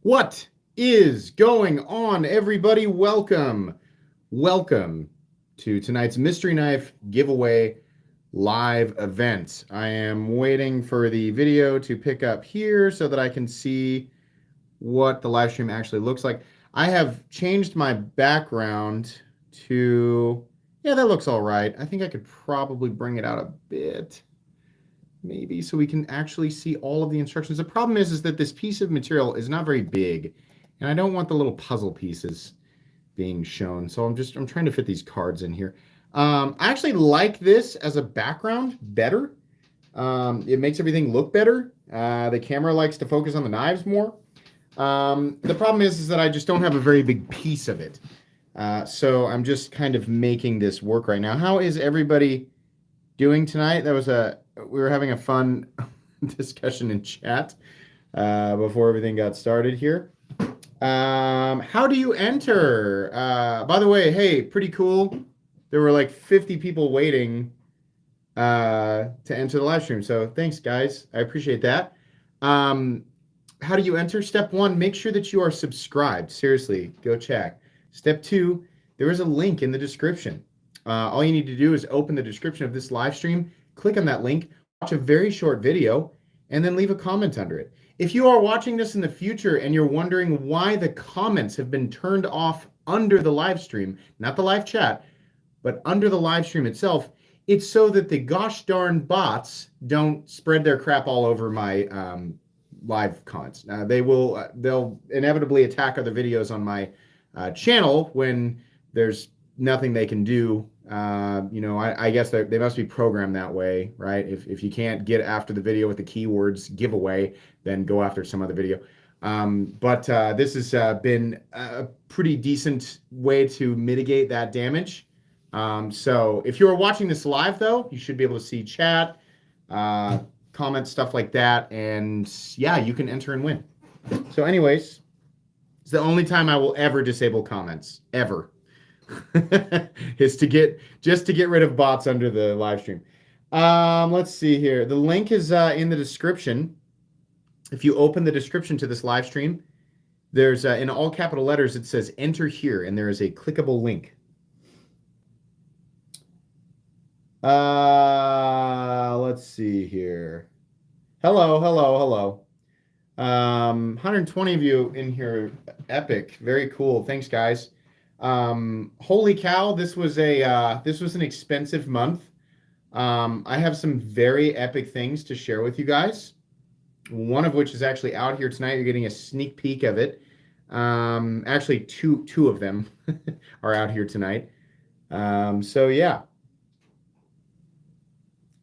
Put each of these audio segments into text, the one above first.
What is going on, everybody? Welcome to tonight's Mystery Knife giveaway live event. I am waiting for the video to pick up here so that I can see what the live stream actually looks like. I have changed my background to, yeah, that looks all right. I think I could probably bring it out a bit, maybe, so we can actually see all of the instructions. The problem is that this piece of material is not very big, and I don't want the little puzzle pieces being shown. So I'm trying to fit these cards in here. I actually like this as a background better. It makes everything look better. The camera likes to focus on the knives more. The problem is that I just don't have a very big piece of it. So I'm just kind of making this work right now. How is everybody doing tonight? We were having a fun discussion in chat before everything got started here. How do you enter? By the way, hey, pretty cool. There were like 50 people waiting to enter the live stream. So thanks, guys. I appreciate that. How do you enter? Step 1, make sure that you are subscribed. Seriously, go check. Step 2, there is a link in the description. All you need to do is open the description of this live stream, click on that link, watch a very short video, and then leave a comment under it. If you are watching this in the future and you're wondering why the comments have been turned off under the live stream, not the live chat, but under the live stream itself, it's so that the gosh darn bots don't spread their crap all over my live comments. They'll inevitably attack other videos on my channel when there's nothing they can do. I guess they must be programmed that way, right? If you can't get after the video with the keywords giveaway, then go after some other video. But this has been a pretty decent way to mitigate that damage. So if you are watching this live, though, you should be able to see chat, comments, stuff like that. And yeah, you can enter and win. So anyways, it's the only time I will ever disable comments, ever. Is to get rid of bots under the live stream. Let's see here. The link is in the description. If you open the description to this live stream, there's in all capital letters it says enter here, and there is a clickable link. Let's see here. Hello. 120 of you in here. Epic. Very cool. Thanks, guys. Holy cow, this was an expensive month. I have some very epic things to share with you guys, one of which is actually out here tonight. You're getting a sneak peek of it. Actually two of them are out here tonight. So yeah,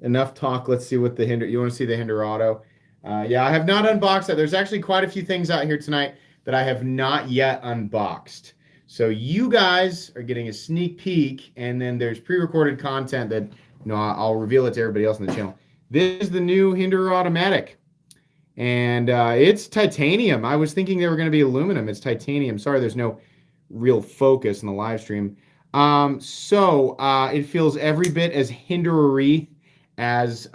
enough talk. Let's see what you want to see the Hinder Auto. Yeah, I have not unboxed that. There's actually quite a few things out here tonight that I have not yet unboxed. So you guys are getting a sneak peek, and then there's pre-recorded content that I'll reveal it to everybody else on the channel. This is the new Hinder Automatic, and it's titanium. I was thinking they were going to be aluminum. It's titanium. Sorry, there's no real focus in the live stream. So it feels every bit as hindery as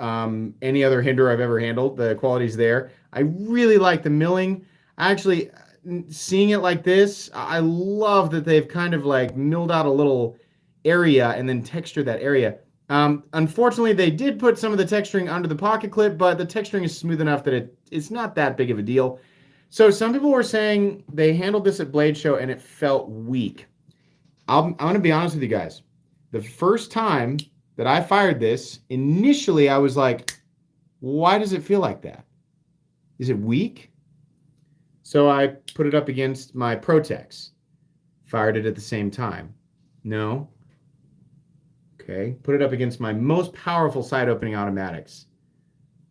any other Hinder I've ever handled. The quality's there. I really like the milling. Actually, seeing it like this, I love that they've kind of like milled out a little area and then textured that area. Unfortunately, they did put some of the texturing under the pocket clip, but the texturing is smooth enough that it's not that big of a deal. So some people were saying they handled this at Blade Show and it felt weak. I'm going to be honest with you guys. The first time that I fired this, initially I was like, why does it feel like that? Is it weak? So I put it up against my Protex. Fired it at the same time. No. Okay. Put it up against my most powerful side opening automatics.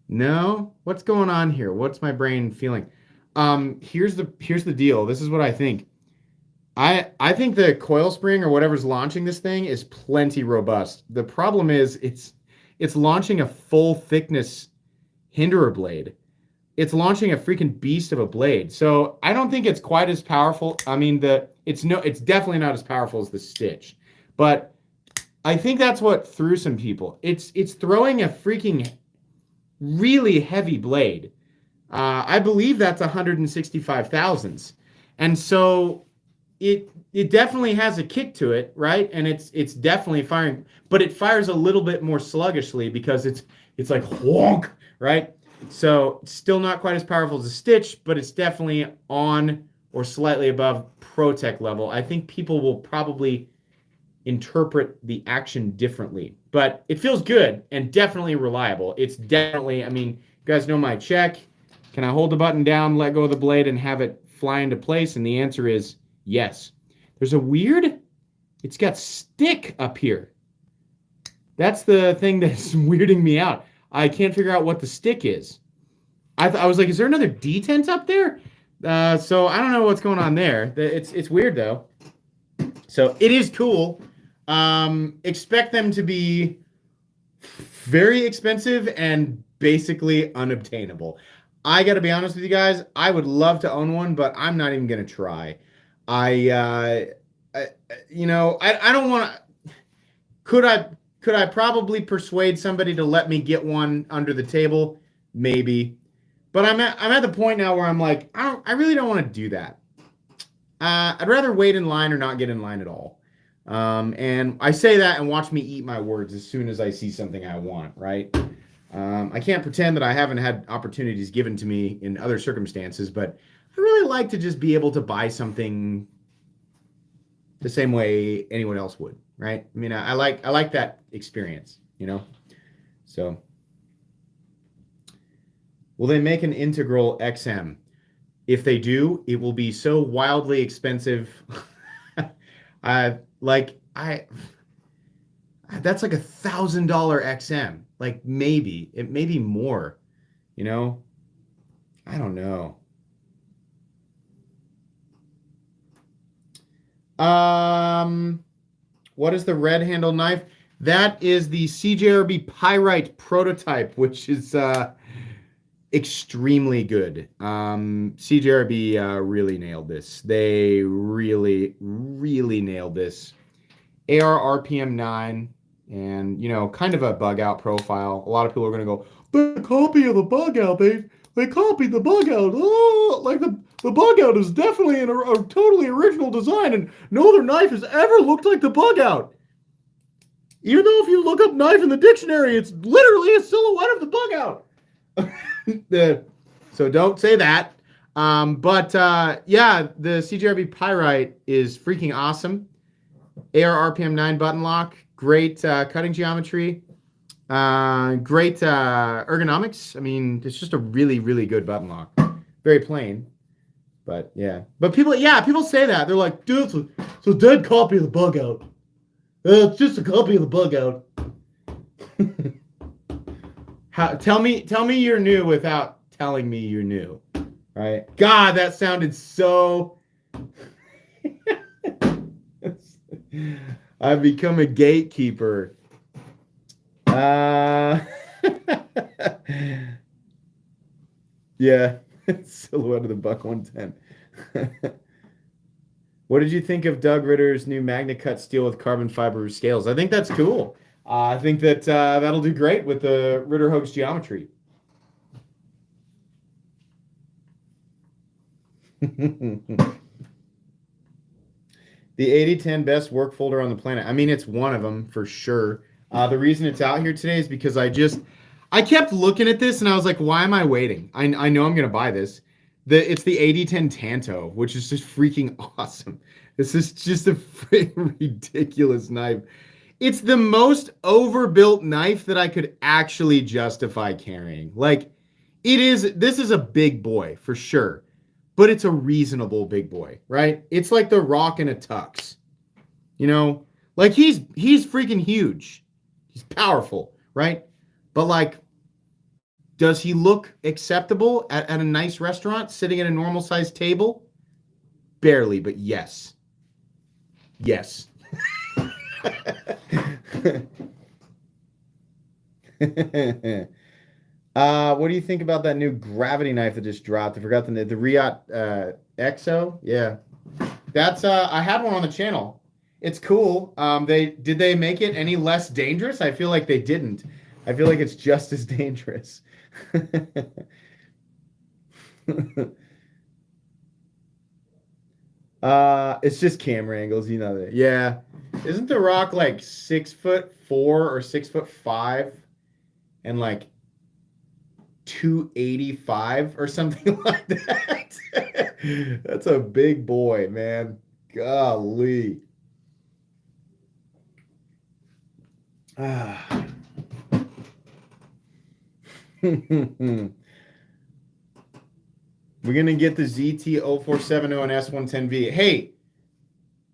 No. What's going on here? What's my brain feeling? Here's the deal. This is what I think. I think the coil spring or whatever's launching this thing is plenty robust. The problem is it's launching a full thickness Hinderer blade. It's launching a freaking beast of a blade. So I don't think it's quite as powerful. I mean, it's definitely not as powerful as the Stitch. But I think that's what threw some people. It's throwing a freaking really heavy blade I believe that's 165 thousandths. And so it definitely has a kick to it, right? And it's definitely firing, but it fires a little bit more sluggishly because it's like whonk, right? So it's still not quite as powerful as a Stitch, but it's definitely on or slightly above ProTech level. I think people will probably interpret the action differently, but it feels good and definitely reliable. It's definitely, I mean, you guys know my check. Can I hold the button down, let go of the blade, and have it fly into place? And the answer is yes. There's a weird, it's got stick up here. That's the thing that's weirding me out. I can't figure out what the stick is. I was like, is there another detent up there? So I don't know what's going on there. It's weird though. So it is cool. Expect them to be very expensive and basically unobtainable. I got to be honest with you guys. I would love to own one, but I'm not even going to try. I don't want to. Could I probably persuade somebody to let me get one under the table? Maybe. But I'm at the point now where I'm like, I really don't want to do that. I'd rather wait in line or not get in line at all. And I say that and watch me eat my words as soon as I see something I want, right? I can't pretend that I haven't had opportunities given to me in other circumstances, but I really like to just be able to buy something the same way anyone else would, right? I mean, I like that experience, you know? So, will they make an integral XM? If they do, it will be so wildly expensive. That's like $1,000 XM. Like maybe it may be more, you know? I don't know. What is the red handle knife? That is the CJRB Pyrite prototype, which is extremely good. CJRB really nailed this. They really nailed this. AR RPM 9, and you know, kind of a bug out profile. A lot of people are going to go, the copy of the bug out. They copied the bug out. Oh, like the bug out is definitely a totally original design, and no other knife has ever looked like the bug out. Even though if you look up knife in the dictionary, it's literally a silhouette of the bug out. So don't say that. Yeah, the CJRB Pyrite is freaking awesome. AR RPM 9 button lock, great cutting geometry, great ergonomics. I mean, it's just a really good button lock. Very plain, but yeah. But people say that. They're like, dude, it's a dead copy of the bug out. It's just a copy of the bug out. Tell me you're new without telling me you're new, right? God, that sounded so... I've become a gatekeeper. Yeah. Silhouette of the Buck 110. What did you think of Doug Ritter's new Magna Cut steel with carbon fiber scales? I think that's cool. I think that that'll do great with the Ritter Hoax geometry. The 8010 best work folder on the planet. I mean, it's one of them for sure. The reason it's out here today is because I kept looking at this and I was like, why am I waiting? I know I'm going to buy this. It's the 8010 Tanto, which is just freaking awesome. This is just a freaking ridiculous knife. It's the most overbuilt knife that I could actually justify carrying. Like, this is a big boy for sure. But it's a reasonable big boy, right? It's like the Rock in a tux. You know, like he's freaking huge. He's powerful, right? But like, does he look acceptable at a nice restaurant sitting at a normal sized table? Barely, but yes. Yes. What do you think about that new gravity knife that just dropped? I forgot the Riot Exo. Yeah, that's I had one on the channel. It's cool. Did they make it any less dangerous? I feel like they didn't. I feel like it's just as dangerous. It's just camera angles, you know that. Yeah. Isn't The Rock like 6'4" or 6'5" and like 285 or something like that? That's a big boy, man. Golly. Ah. We're gonna get the ZT0470 and S110V. Hey,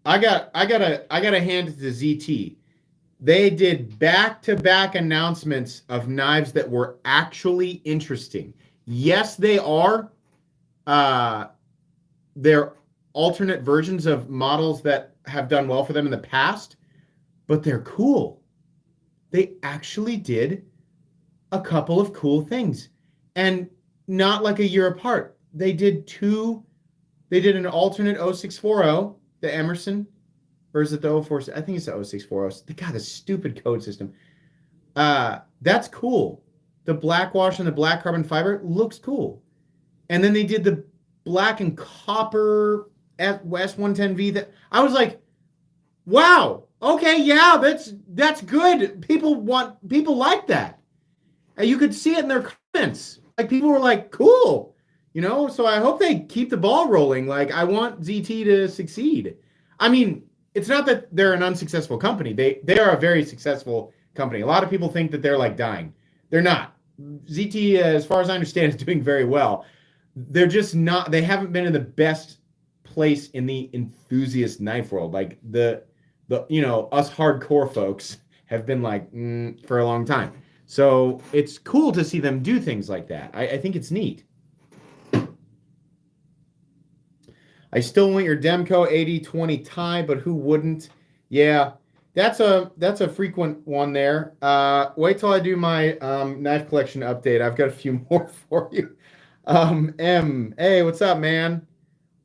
I gotta hand it to ZT. They did back-to-back announcements of knives that were actually interesting. Yes, they are. They're alternate versions of models that have done well for them in the past, but they're cool. They actually did a couple of cool things, and not like a year apart. They did an alternate 0640, the Emerson, or is it the 04? I think it's the 0640. They got a stupid code system. That's cool. The black wash and the black carbon fiber looks cool. And then they did the black and copper S110V. That I was like, wow, okay, yeah, that's good. People like that. And you could see it in their comments. Like people were like, cool. So I hope they keep the ball rolling. Like I want ZT to succeed. I mean, it's not that they're an unsuccessful company. They are a very successful company. A lot of people think that they're like dying. They're not. ZT, as far as I understand, is doing very well. They're just not. They haven't been in the best place in the enthusiast knife world. Like the us hardcore folks have been like for a long time. So it's cool to see them do things like that. I think it's neat. I still want your Demco 80-20 tie, but who wouldn't? Yeah, that's a frequent one there. Wait till I do my knife collection update. I've got a few more for you. Hey, what's up, man?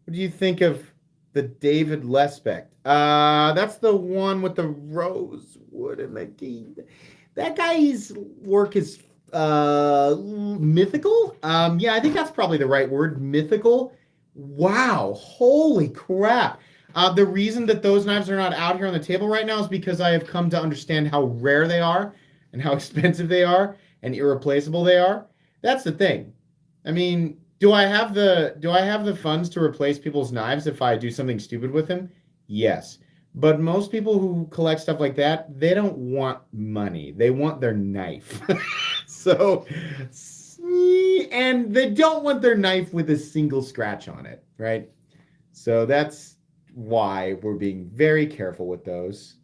What do you think of the David Lespect? That's the one with the rosewood and the key. That guy's work is mythical. Yeah, I think that's probably the right word, mythical. Wow, holy crap. The reason that those knives are not out here on the table right now is because I have come to understand how rare they are and how expensive they are and irreplaceable they are. That's the thing. I mean, do I have the funds to replace people's knives if I do something stupid with them? Yes. But most people who collect stuff like that, they don't want money. They want their knife. So, and they don't want their knife with a single scratch on it, right? So that's why we're being very careful with those.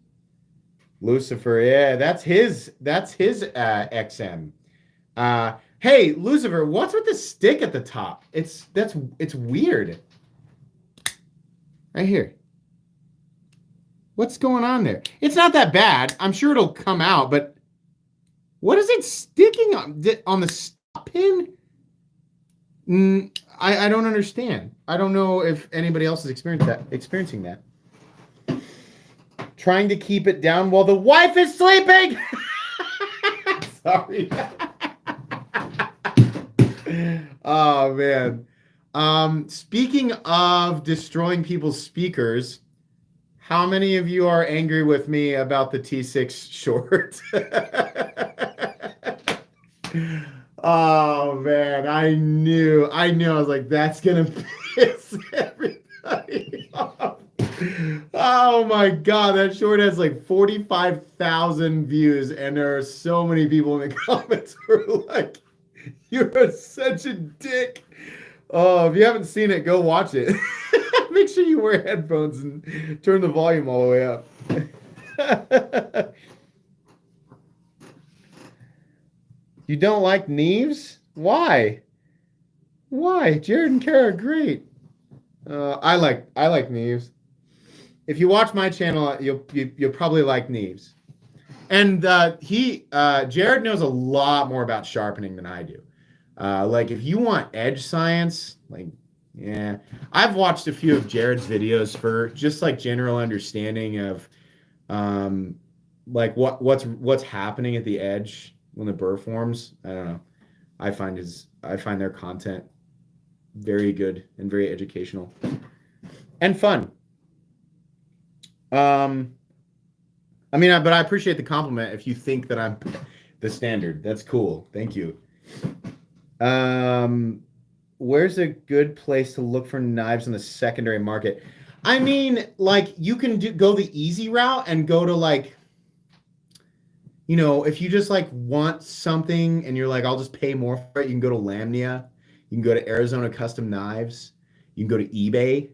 Lucifer, yeah, that's his XM. Hey, Lucifer, what's with the stick at the top? It's weird. Right here. What's going on there? It's not that bad. I'm sure it'll come out, but what is it sticking on the stop pin? I don't understand. I don't know if anybody else is experiencing that. Trying to keep it down while the wife is sleeping. Sorry. Oh man. Speaking of destroying people's speakers, how many of you are angry with me about the T6 short? Oh man, I knew. I was like, that's gonna piss everybody off. Oh my god, that short has like 45,000 views, and there are so many people in the comments who are like, "You're such a dick." Oh, if you haven't seen it, go watch it. Make sure you wear headphones and turn the volume all the way up. You don't like Neves? Why? Why? Jared and Kara are great. I like Neves. If you watch my channel, you'll probably like Neves. And Jared knows a lot more about sharpening than I do. Like if you want edge science, like yeah, I've watched a few of Jared's videos for just like general understanding of like what's happening at the edge when the burr forms. I don't know. I find their content very good and very educational and fun. I mean, but I appreciate the compliment. If you think that I'm the standard, that's cool. Thank you. Where's a good place to look for knives in the secondary market? I mean, like, you can go the easy route and go to, like, you know, if you just like want something and you're like, I'll just pay more for it, you can go to Lamnia, you can go to Arizona Custom Knives, you can go to eBay.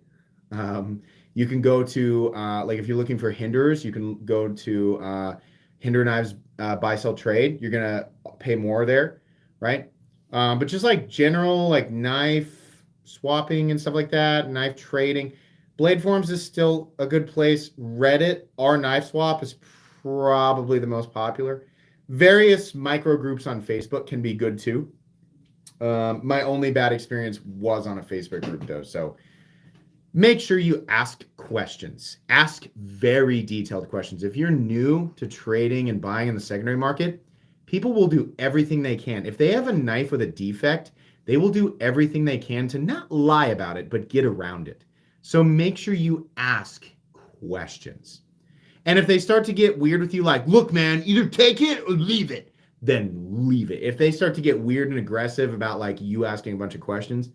You can go to like, if you're looking for hinders, you can go to Hinder Knives Buy Sell Trade. You're gonna pay more there, right? But just like general like knife swapping and stuff like that, knife trading, Blade Forums is still a good place. Reddit, our knife swap is probably the most popular. Various micro groups on Facebook can be good too. My only bad experience was on a Facebook group though, so make sure you ask questions. Ask very detailed questions. If you're new to trading and buying in the secondary market, people will do everything they can. If they have a knife with a defect, they will do everything they can to not lie about it, but get around it. So make sure you ask questions. And if they start to get weird with you, like, look, man, either take it or leave it, then leave it. If they start to get weird and aggressive about like you asking a bunch of questions,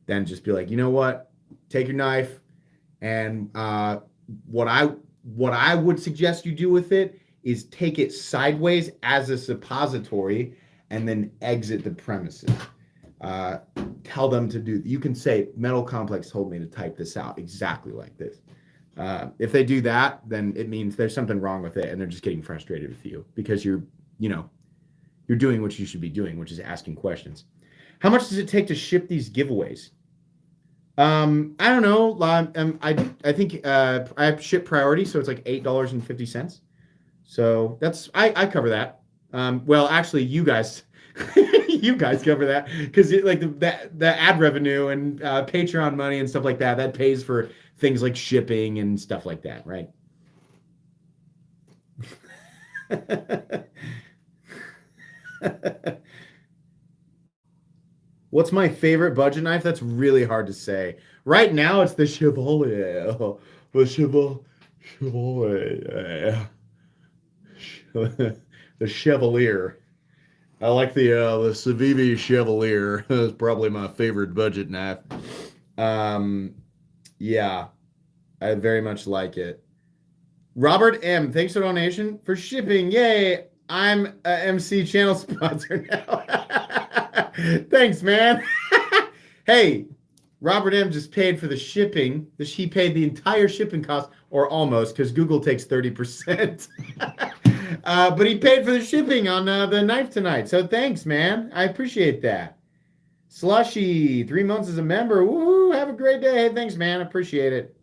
then just be like, you know what? Take your knife, and what I would suggest you do with it is take it sideways as a suppository and then exit the premises. Tell them to do. You can say, Metal Complex told me to type this out exactly like this. If they do that, then it means there's something wrong with it, and they're just getting frustrated with you because you're doing what you should be doing, which is asking questions. How much does it take to ship these giveaways? I don't know. I think I ship priority, so it's like $8.50. So I cover that. Well, actually, you guys you guys cover that because like the ad revenue and Patreon money and stuff like that pays for things like shipping and stuff like that, right? What's my favorite budget knife? That's really hard to say. Right now, it's the Chevalier. The Chevalier. The Chevalier. I like the Civivi Chevalier. It's probably my favorite budget knife. Yeah, I very much like it. Robert M, thanks for donation for shipping. Yay! I'm a MC channel sponsor now. Thanks, man. Hey, Robert M just paid for the shipping. He paid the entire shipping cost, or almost, because Google takes 30%. But he paid for the shipping on the knife tonight. So thanks, man. I appreciate that. Slushy, 3 months as a member. Woohoo! Have a great day. Hey, thanks, man. I appreciate it.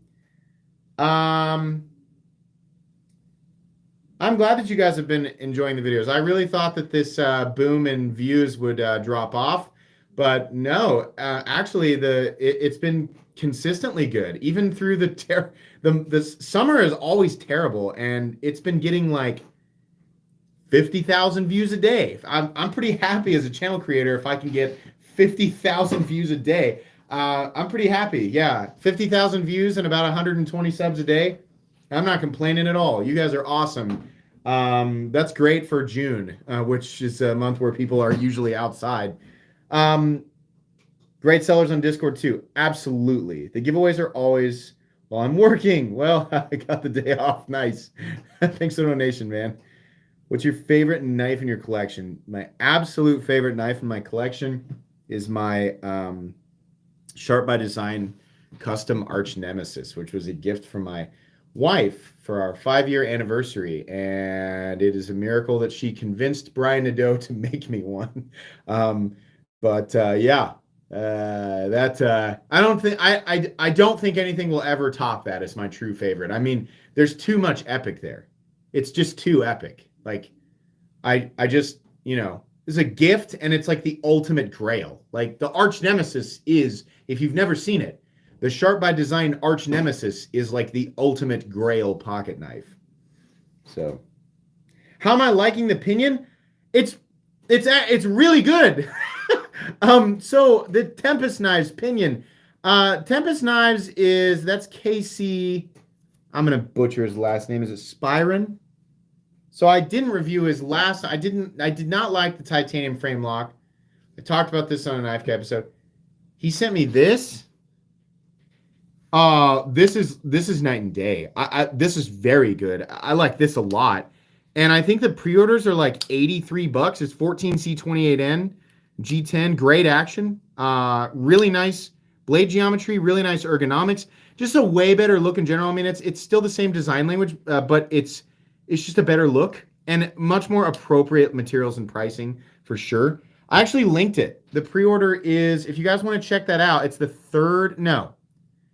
I'm glad that you guys have been enjoying the videos. I really thought that this boom in views would drop off, but no. Actually, it's been consistently good, even through the summer is always terrible, and it's been getting like 50,000 views a day. I'm pretty happy as a channel creator if I can get 50,000 views a day. I'm pretty happy. Yeah, 50,000 views and about 120 subs a day. I'm not complaining at all. You guys are awesome. That's great for June, which is a month where people are usually outside. Great sellers on Discord too. Absolutely. The giveaways are always while I'm working. Well, I got the day off. Nice. Thanks for the donation, man. What's your favorite knife in your collection? My absolute favorite knife in my collection is my Sharp by Design custom arch nemesis, which was a gift from my wife for our 5-year anniversary, and it is a miracle that she convinced Brian Nadeau to make me one. Yeah, I don't think anything will ever top that as my true favorite. I mean, there's too much epic there. It's just too epic. Like, I just, it's a gift, and it's like the ultimate grail. Like, the arch nemesis is, if you've never seen it, the Sharp by Design arch nemesis is like the ultimate grail pocket knife. So, how am I liking the pinion? It's really good. So the Tempest Knives pinion. Tempest Knives that's Casey. I'm gonna butcher his last name. Is it Spyron? So I didn't review his last. I did not like the titanium frame lock. I talked about this on a Knife Guy episode. He sent me this. This is night and day. This is very good. I like this a lot. And I think the pre-orders are like $83. It's 14C28N G10, great action. Really nice blade geometry, really nice ergonomics. Just a way better look in general. I mean, it's still the same design language, but it's just a better look and much more appropriate materials and pricing for sure. I actually linked it. The pre-order is, if you guys want to check that out, it's the third, no.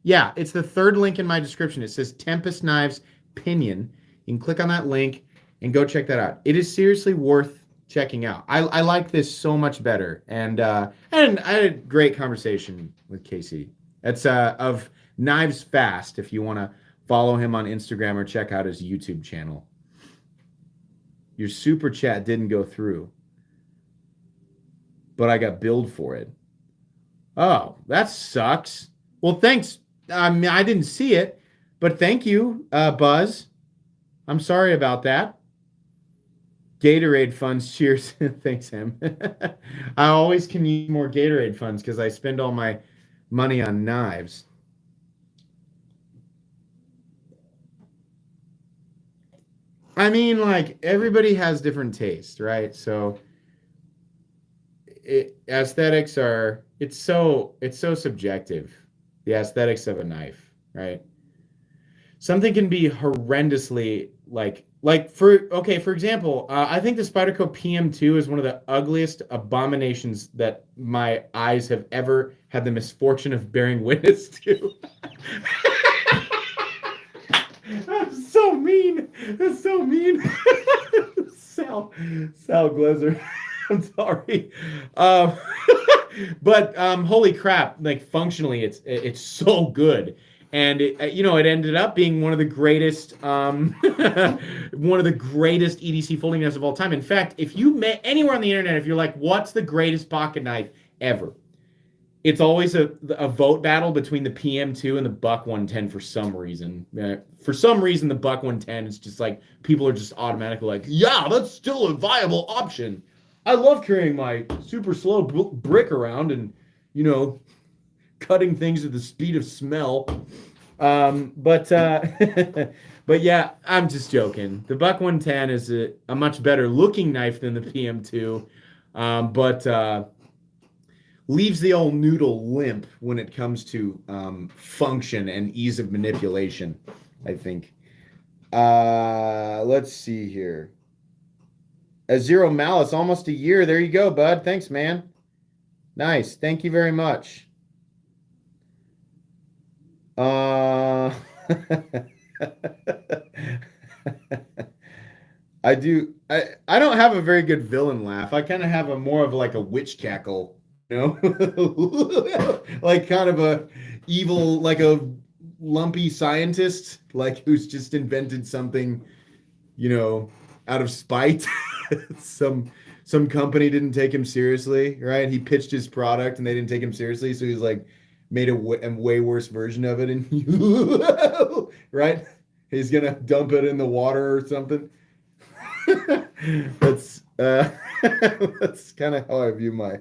Yeah, it's the third link in my description. It says Tempest Knives Pinion. You can click on that link and go check that out. It is seriously worth checking out. I like this so much better. And I had a great conversation with Casey. That's of Knives Fast, if you want to follow him on Instagram or check out his YouTube channel. Your super chat didn't go through, but I got billed for it. Oh, that sucks. Well, thanks. I didn't see it, but thank you, Buzz. I'm sorry about that. Gatorade funds, cheers. Thanks, Em. I always can use more Gatorade funds because I spend all my money on knives. I mean, like, everybody has different taste, right? So aesthetics are, it's so subjective. The aesthetics of a knife, right? Something can be horrendously for example, I think the Spyderco PM2 is one of the ugliest abominations that my eyes have ever had the misfortune of bearing witness to. That's so mean. That's so mean. Sal Glazer. I'm sorry. But holy crap, like functionally it's so good. And it ended up being one of the greatest EDC folding knives of all time. In fact, if you met anywhere on the internet, if you're like, what's the greatest pocket knife ever? It's always a vote battle between the PM2 and the Buck 110 for some reason. For some reason, the Buck 110 is just like, people are just automatically like, yeah, that's still a viable option. I love carrying my super slow brick around and, cutting things at the speed of smell. But yeah, I'm just joking. The Buck 110 is a much better looking knife than the PM2, but leaves the old noodle limp when it comes to function and ease of manipulation, I think. Let's see here. A Zero Malice, almost a year. There you go, bud. Thanks, man. Nice. Thank you very much. I don't have a very good villain laugh. I kind of have more of like a witch cackle, like kind of a evil, like a lumpy scientist, like who's just invented something, out of spite. Some company didn't take him seriously, right? He pitched his product and they didn't take him seriously, so he's like made a way worse version of it, and right? He's gonna dump it in the water or something. That's that's kind of how I view my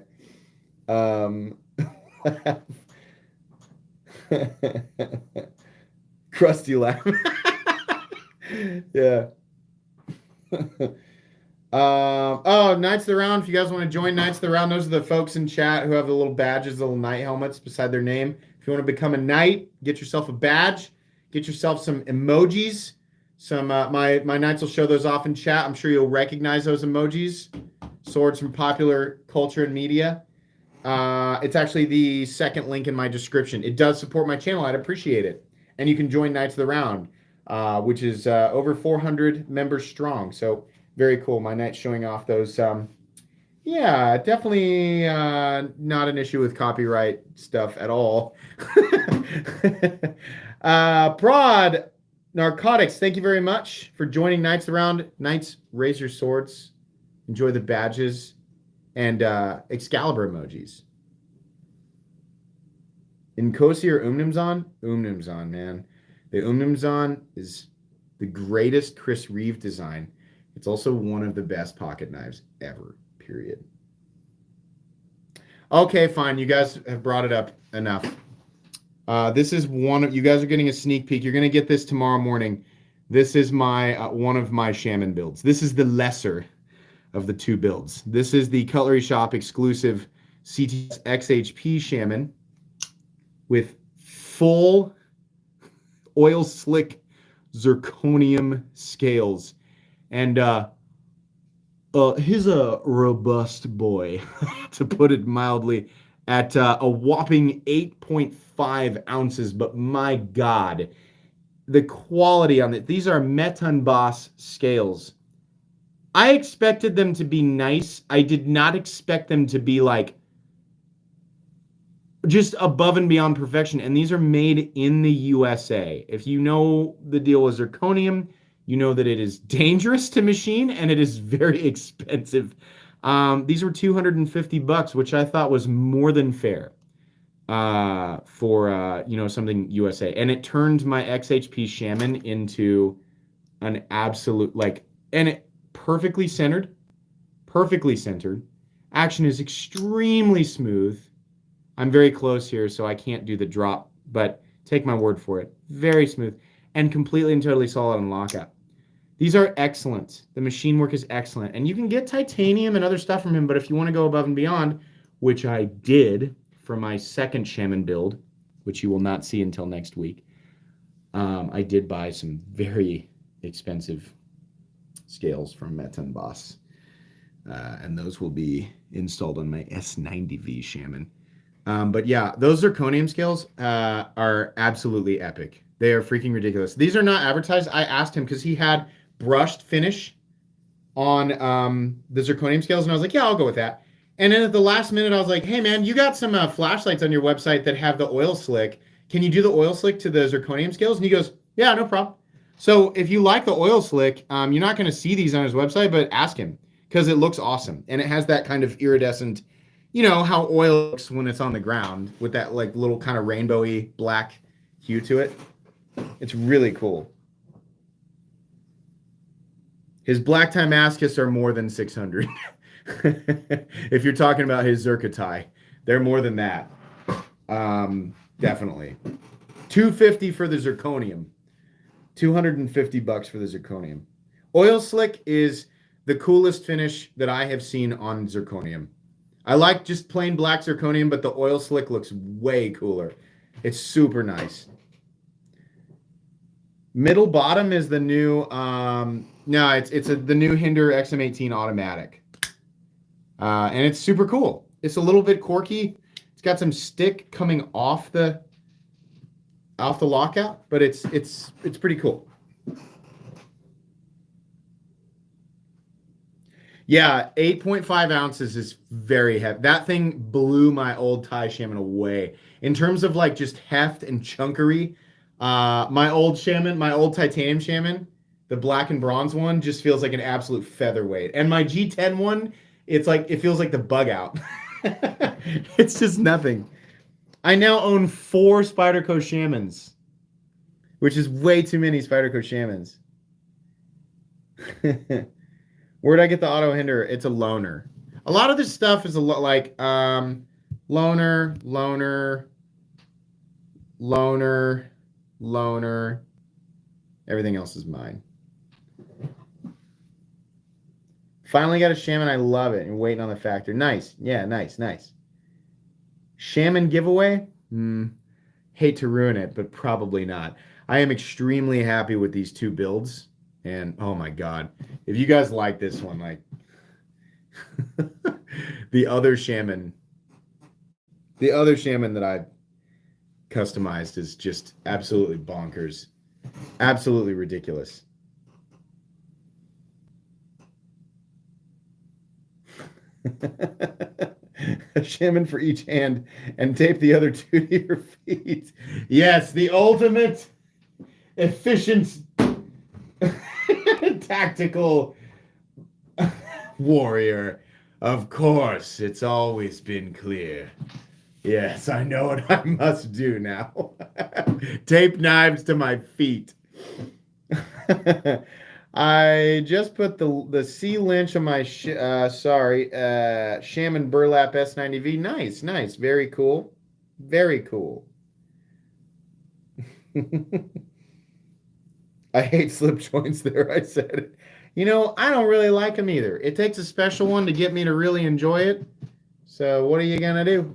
crusty laugh. Yeah. Knights of the Round. If you guys want to join Knights of the Round, those are the folks in chat who have the little badges, the little knight helmets beside their name. If you want to become a knight, get yourself a badge, get yourself some emojis. Some my knights will show those off in chat. I'm sure you'll recognize those emojis. Swords from popular culture and media. It's actually the second link in my description. It does support my channel. I'd appreciate it. And you can join Knights of the Round, which is over 400 members strong. So very cool. My knight's showing off those. Yeah, definitely not an issue with copyright stuff at all. Prod Narcotics, thank you very much for joining Knights of the Round. Knights, raise your swords. Enjoy the badges. and Excalibur emojis. Nkosi or Umnumzon? Umnumzon, man. The Umnumzon is the greatest Chris Reeve design. It's also one of the best pocket knives ever, period. Okay, fine. You guys have brought it up enough. This is one of, you guys are getting a sneak peek. You're going to get this tomorrow morning. This is my one of my Shaman builds. This is the lesser of the two builds. This is the Cutlery Shop exclusive CTS XHP Shaman with full oil slick zirconium scales. And he's a robust boy, to put it mildly, at a whopping 8.5 ounces. But my God, the quality on it. These are Meton Boss scales. I expected them to be nice. I did not expect them to be like just above and beyond perfection. And these are made in the USA. If you know the deal with zirconium, you know that it is dangerous to machine and it is very expensive. These were $250, which I thought was more than fair for something USA. And it turned my XHP Shaman into an absolute, like, and it perfectly centered. Action is extremely smooth. I'm very close here, so I can't do the drop, but take my word for it. Very smooth and completely and totally solid on lockout. These are excellent. The machine work is excellent. And you can get titanium and other stuff from him, but if you want to go above and beyond, which I did for my second Shaman build, which you will not see until next week, I did buy some very expensive scales from Meton Boss. And those will be installed on my S90V Shaman. But yeah, those zirconium scales are absolutely epic. They are freaking ridiculous. These are not advertised. I asked him because he had brushed finish on the zirconium scales, and I was like, yeah, I'll go with that. And then at the last minute, I was like, hey, man, you got some flashlights on your website that have the oil slick. Can you do the oil slick to the zirconium scales? And he goes, yeah, no problem. So if you like the oil slick, you're not going to see these on his website, but ask him because it looks awesome. And it has that kind of iridescent, you know, how oil looks when it's on the ground with that like little kind of rainbowy black hue to it. It's really cool. His black Timascus are more than 600. If you're talking about his Zircatai, they're more than that. Definitely. $250 for the zirconium. $250 for the zirconium. Oil slick is the coolest finish that I have seen on zirconium. I like just plain black zirconium, but the oil slick looks way cooler. It's super nice. Middle bottom is the new it's the new Hinder XM18 automatic. And it's super cool. It's a little bit quirky. It's got some stick coming off the lockout, but it's pretty cool. Yeah, 8.5 ounces is very heavy. That thing blew my old Thai Shaman away. In terms of like just heft and chunkery, my old titanium Shaman, the black and bronze one, just feels like an absolute featherweight. And my G10 one, it feels like the bug out. It's just nothing. I now own 4 Spyderco Shamans, which is way too many Spyderco Shamans. Where'd I get the auto hinder? It's a loaner. A lot of this stuff is like loaner. Everything else is mine. Finally got a Shaman. I love it. And waiting on the factor. Nice. Yeah, nice. Shaman giveaway? Hate to ruin it, but probably not. I am extremely happy with these 2 builds. And oh my God, if you guys like this one, like the other Shaman that I customized is just absolutely bonkers, absolutely ridiculous. A Shaman for each hand and tape the other 2 to your feet. Yes, the ultimate efficient tactical warrior. Of course, it's always been clear. Yes, I know what I must do now. Tape knives to my feet. I just put the C Lynch on my Shaman Burlap S90V. Nice, nice, very cool, very cool. I hate slip joints there, I said. You know, I don't really like them either. It takes a special one to get me to really enjoy it. So what are you gonna do?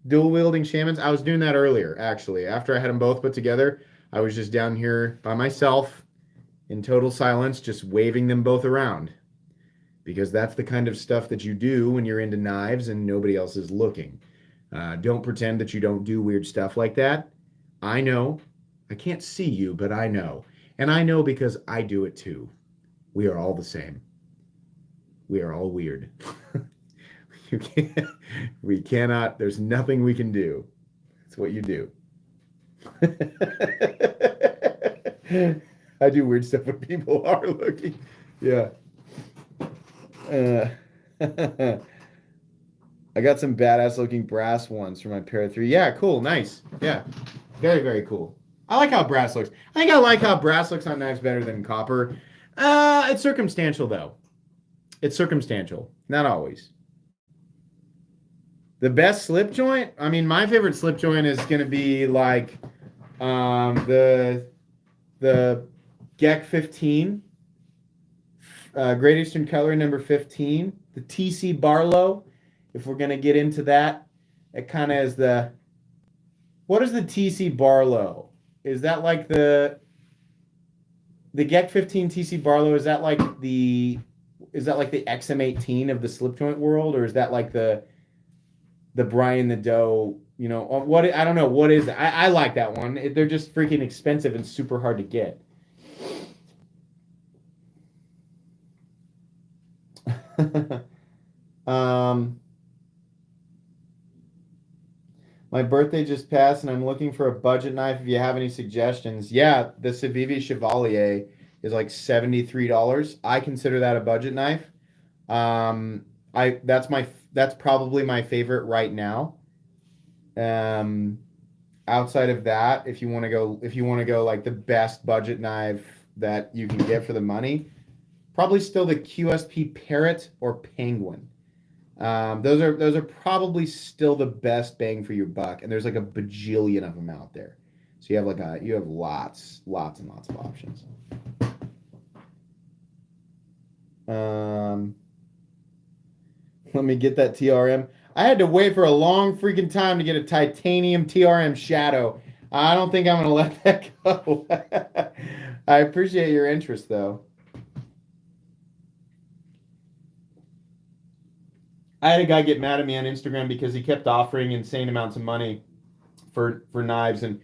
Dual wielding shamans. I was doing that earlier, actually. After I had them both put together, I was just down here by myself in total silence, just waving them both around. Because that's the kind of stuff that you do when you're into knives and nobody else is looking. Don't pretend that you don't do weird stuff like that. I know. I can't see you, but I know. And I know because I do it too. We are all the same. We are all weird. You can't, we cannot, there's nothing we can do. It's what you do. I do weird stuff when people are looking. Yeah. I got some badass looking brass ones for my pair of 3. Yeah, cool, nice. Yeah, very, very cool. I like how brass looks. I think I like how brass looks on knives better than copper. It's circumstantial though. It's circumstantial, not always. The best slip joint? I mean, my favorite slip joint is going to be like the GEC 15, Great Eastern Cutlery number 15, the TC Barlow. If we're going to get into that, it kind of is the. What is the TC Barlow? Is that like the GEC 15 TC Barlow? Is that like the XM18 of the slip joint world, or is that like the Brian the Doe, you know, what, I don't know, what is it? I like that one. They're just freaking expensive and super hard to get. My birthday just passed and I'm looking for a budget knife. If you have any suggestions, yeah, the Civivi Chevalier is like $73. I consider that a budget knife. That's probably my favorite right now. Outside of that, if you want to go like the best budget knife that you can get for the money, probably still the QSP Parrot or Penguin. Those are probably still the best bang for your buck, and there's like a bajillion of them out there. So you have lots and lots of options. Let me get that TRM. I had to wait for a long freaking time to get a titanium TRM Shadow. I don't think I'm going to let that go. I appreciate your interest, though. I had a guy get mad at me on Instagram because he kept offering insane amounts of money for knives, and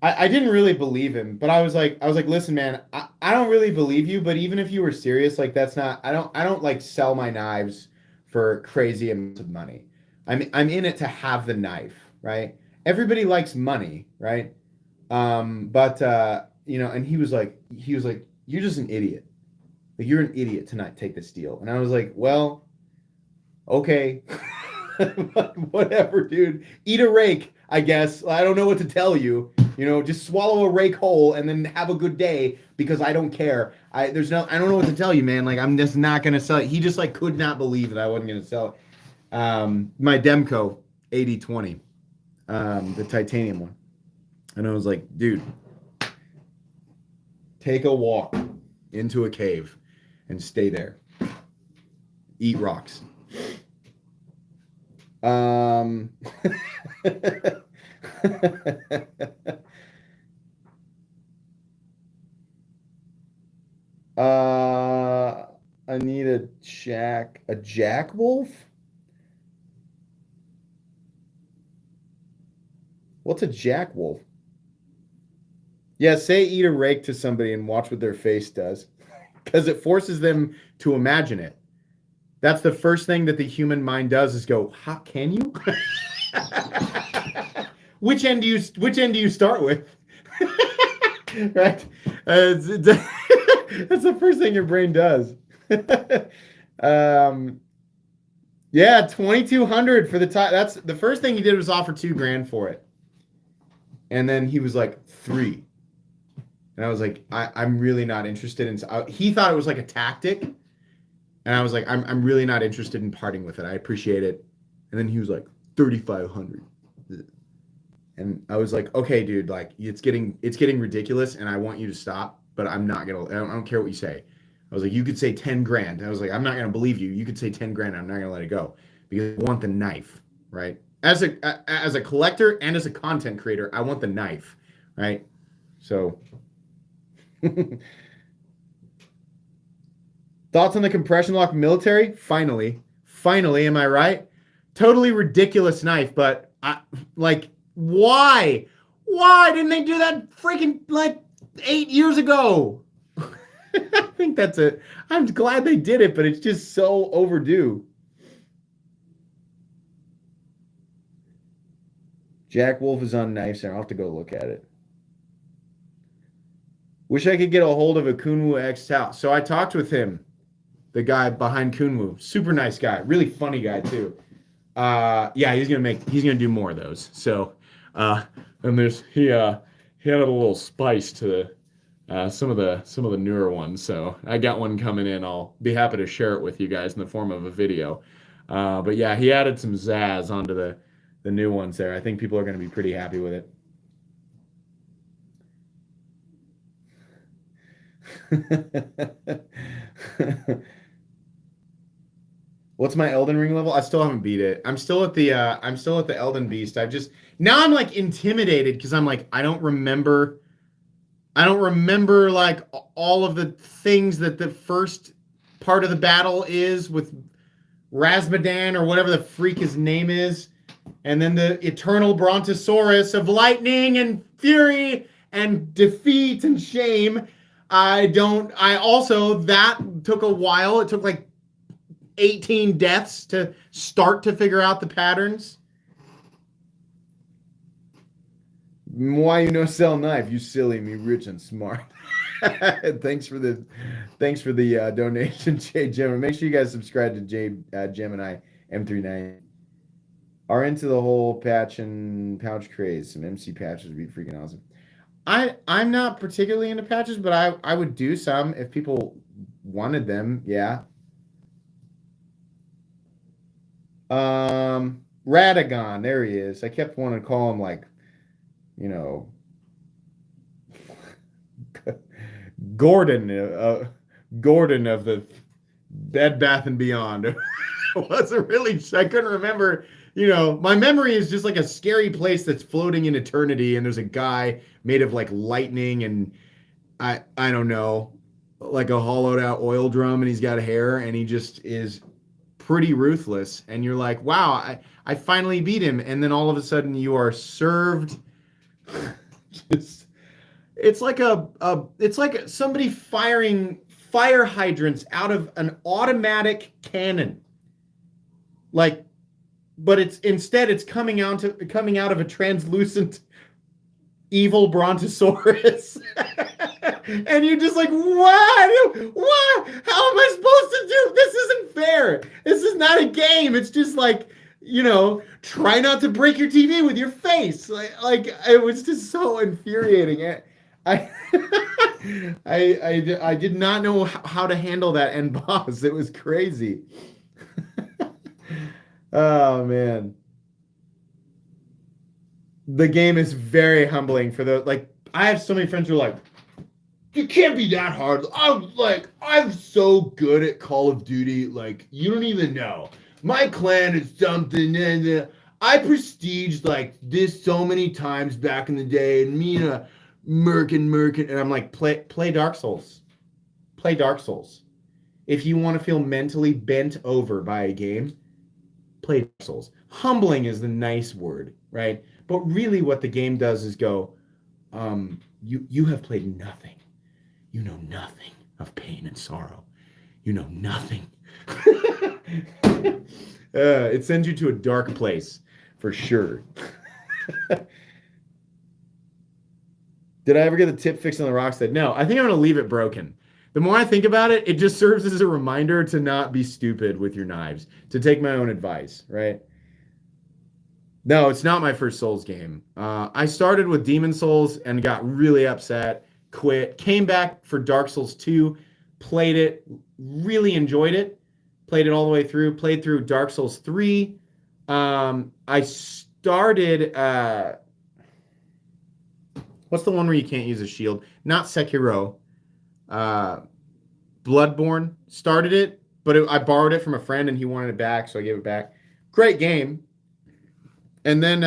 I didn't really believe him. But I was like, listen, man, I don't really believe you. But even if you were serious, like that's not. I don't like sell my knives for crazy amounts of money. I'm in it to have the knife, right? Everybody likes money, right? But and he was like, you're just an idiot. Like you're an idiot to not take this deal. And I was like, well, okay, whatever, dude. Eat a rake, I guess. I don't know what to tell you. You know, just swallow a rake whole and then have a good day because I don't care. I don't know what to tell you, man. Like I'm just not gonna sell it. He just like could not believe that I wasn't gonna sell it. My Demco 8020, the titanium one. And I was like, dude, take a walk into a cave and stay there. Eat rocks. I need a Jack Wolf? What's a Jack Wolf? Yeah, say eat a rake to somebody and watch what their face does. Because it forces them to imagine it. That's the first thing that the human mind does is go, how can you? Which end do you start with? Right? That's the first thing your brain does. um, yeah, 2,200 for the time. That's the first thing he did was offer $2,000 for it, and then he was like 3, and I was like, I'm really not interested in. He thought it was like a tactic, and I was like, I'm really not interested in parting with it. I appreciate it, and then he was like 3,500. And I was like, okay, dude, like it's getting ridiculous, and I want you to stop, but I'm not gonna. I don't care what you say. I was like, you could say 10,000. I was like, I'm not gonna believe you. You could say 10,000. I'm not gonna let it go because I want the knife, right? As a collector and as a content creator, I want the knife, right? So, thoughts on the compression lock military? Finally, am I right? Totally ridiculous knife, but I like. Why? Why didn't they do that freaking like 8 years ago? I think that's it. I'm glad they did it, but it's just so overdue. Jack Wolf is on Knife Center. I'll have to go look at it. Wish I could get a hold of a Kunwu X Tau. So I talked with him, the guy behind Kunwu. Super nice guy. Really funny guy too. Yeah, he's gonna do more of those. So and he added a little spice to some of the newer ones. So I got one coming in. I'll be happy to share it with you guys in the form of a video. But yeah, he added some zazz onto the new ones there. I think people are going to be pretty happy with it. What's my Elden Ring level? I still haven't beat it. I'm still at the Elden Beast. Now I'm like intimidated because I'm like I don't remember like all of the things that the first part of the battle is with Rasmussen or whatever the freak his name is, and then the eternal Brontosaurus of lightning and fury and defeat and shame. That took a while. It took like 18 deaths to start to figure out the patterns. Why you no sell knife? You silly, me rich and smart. Thanks for the donation, Jay Gemini. Make sure you guys subscribe to Jay Gemini M39. Are into the whole patch and pouch craze. Some MC patches would be freaking awesome. I'm not particularly into patches, but I would do some if people wanted them. Yeah. Radagon, there he is. I kept wanting to call him like, Gordon of the Bed Bath and Beyond. I couldn't remember. My memory is just like a scary place that's floating in eternity, and there's a guy made of like lightning and I don't know, like a hollowed out oil drum, and he's got hair, and he just is pretty ruthless, and you're like, wow, I finally beat him, and then all of a sudden you are served it's like somebody firing fire hydrants out of an automatic cannon, like, but it's coming out of a translucent evil Brontosaurus. And you're just like, what? How am I supposed to do? This isn't fair. This is not a game. It's just like, try not to break your TV with your face. Like it was just so infuriating. I did not know how to handle that end boss. It was crazy. Oh man. The game is very humbling for I have so many friends who are like, it can't be that hard. I'm so good at Call of Duty. Like, you don't even know. My clan is something, and I prestiged like this so many times back in the day, and me and a Merkin, and I'm like, play Dark Souls. Play Dark Souls. If you want to feel mentally bent over by a game, play Dark Souls. Humbling is the nice word, right? But really what the game does is go, you have played nothing. You know nothing of pain and sorrow. You know nothing. It sends you to a dark place, for sure. Did I ever get the tip fixed on the Rockstead? No, I think I'm going to leave it broken. The more I think about it, it just serves as a reminder to not be stupid with your knives, to take my own advice, right? No, it's not my first Souls game. I started with Demon Souls and got really upset, quit, came back for Dark Souls 2, played it, really enjoyed it, played it all the way through, played through Dark Souls 3. I started, what's the one where you can't use a shield? Not Sekiro. Uh, Bloodborne. Started it, but I borrowed it from a friend and he wanted it back, so I gave it back. Great game. And then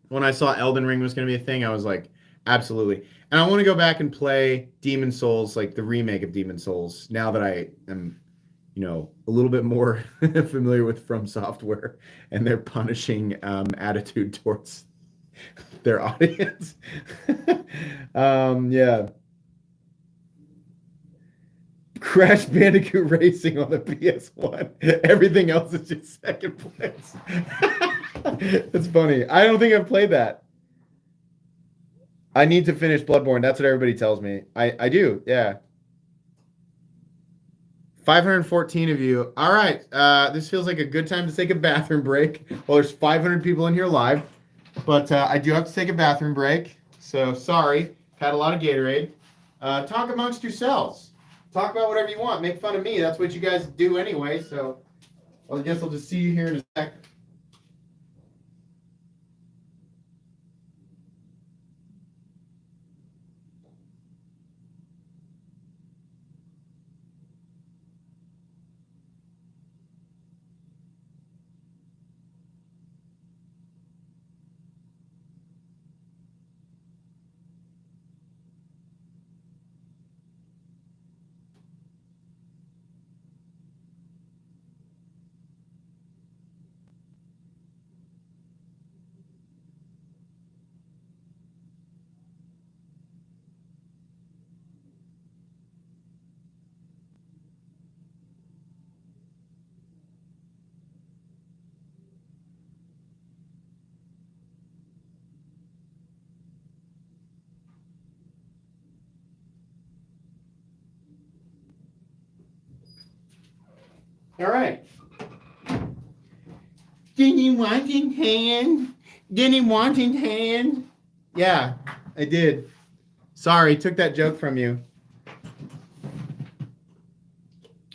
when I saw Elden Ring was going to be a thing, I was like, absolutely. And I want to go back and play Demon Souls, like the remake of Demon Souls, now that I am, a little bit more familiar with From Software and their punishing attitude towards their audience. Yeah. Crash Bandicoot Racing on the PS1. Everything else is just second place. It's funny. I don't think I've played that. I need to finish Bloodborne. That's what everybody tells me. I do, yeah. 514 of you. All right. This feels like a good time to take a bathroom break. Well, there's 500 people in here live, but I do have to take a bathroom break. So sorry. Had a lot of Gatorade. Talk amongst yourselves. Talk about whatever you want. Make fun of me. That's what you guys do anyway. So I guess I'll just see you here in a sec. All right. Did you want in hand? Did you want in hand? Yeah, I did. Sorry, took that joke from you.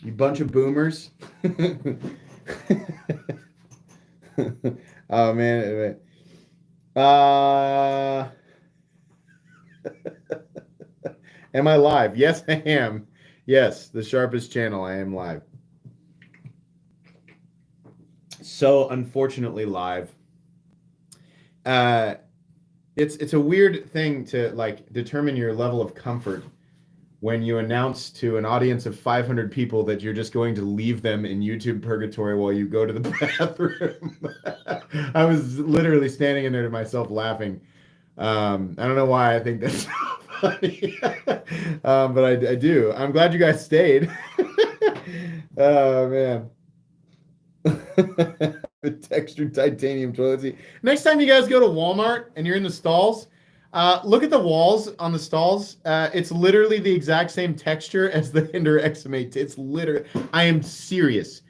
You bunch of boomers. Oh, man. Am I live? Yes, I am. Yes, the sharpest channel. I am live. So unfortunately live. It's a weird thing to like determine your level of comfort when you announce to an audience of 500 people that you're just going to leave them in YouTube purgatory while you go to the bathroom. I was literally standing in there to myself laughing. I don't know why I think that's so funny, but I do. I'm glad you guys stayed. Oh, man. The textured titanium toilet seat. Next time you guys go to Walmart and you're in the stalls, look at the walls on the stalls. It's literally the exact same texture as the Hinder XM8. It's literally, I am serious.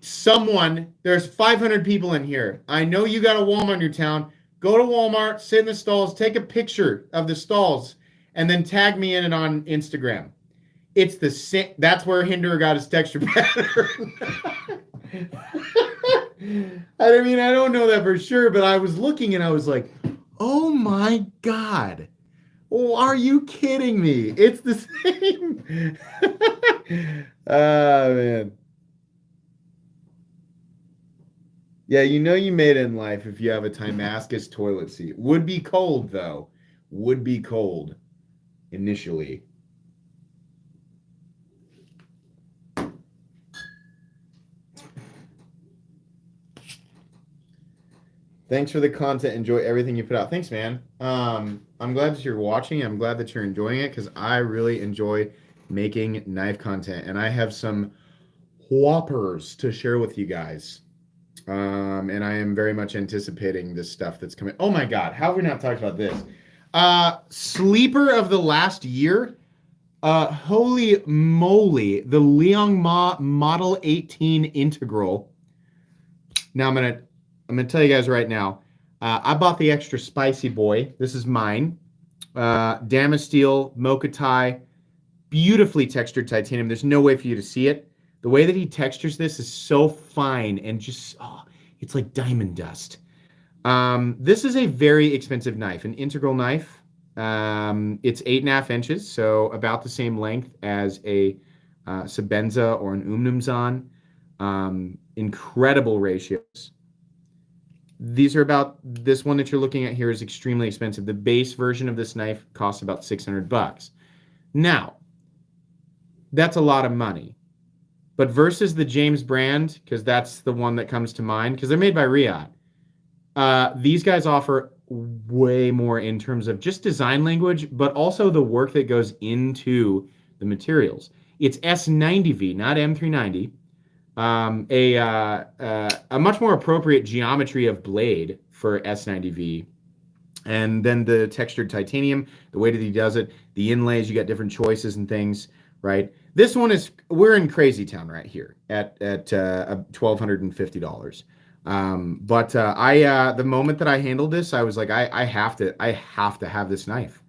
There's 500 people in here. I know you got a Walmart in your town. Go to Walmart, sit in the stalls, take a picture of the stalls, and then tag me in it on Instagram. It's the same. That's where Hinder got his texture pattern. I mean, I don't know that for sure, but I was looking and I was like, oh my God. Oh, are you kidding me? It's the same. Oh, man. Yeah, you know you made it in life if you have a Timascus toilet seat. Would be cold, though. Would be cold initially. Thanks for the content. Enjoy everything you put out. Thanks, man. I'm glad that you're watching. I'm glad that you're enjoying it because I really enjoy making knife content. And I have some whoppers to share with you guys. And I am very much anticipating this stuff that's coming. Oh my God, how have we not talked about this? Sleeper of the last year. Holy moly, the Liangma Model 18 Integral. Now I'm gonna tell you guys right now. I bought the extra spicy boy. This is mine. Damasteel Mocha tie, beautifully textured titanium. There's no way for you to see it. The way that he textures this is so fine and just, it's like diamond dust. This is a very expensive knife, an integral knife. It's 8.5 inches, so about the same length as a Sebenza or an Umnumzan. Incredible ratios. These are about, this one that you're looking at here is extremely expensive. The base version of this knife costs about $600. Now, that's a lot of money. But versus the James brand, because that's the one that comes to mind, because they're made by Riyadh, these guys offer way more in terms of just design language, but also the work that goes into the materials. It's S90V, not M390. A much more appropriate geometry of blade for S90V. And then the textured titanium, the way that he does it, the inlays, you got different choices and things, right? This one is, we're in Crazy Town right here at $1,250. The moment that I handled this, I was like, I have to have this knife.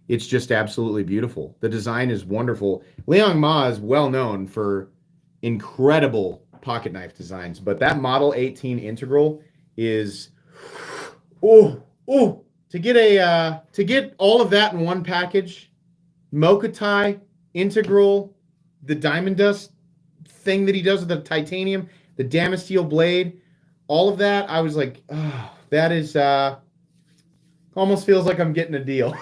It's just absolutely beautiful. The design is wonderful. Liang Ma is well known for incredible pocket knife designs, but that Model 18 Integral is, to get all of that in one package, Mocha tie, Integral, the diamond dust thing that he does with the titanium, the Damasteel blade, all of that, I was like, that is, almost feels like I'm getting a deal.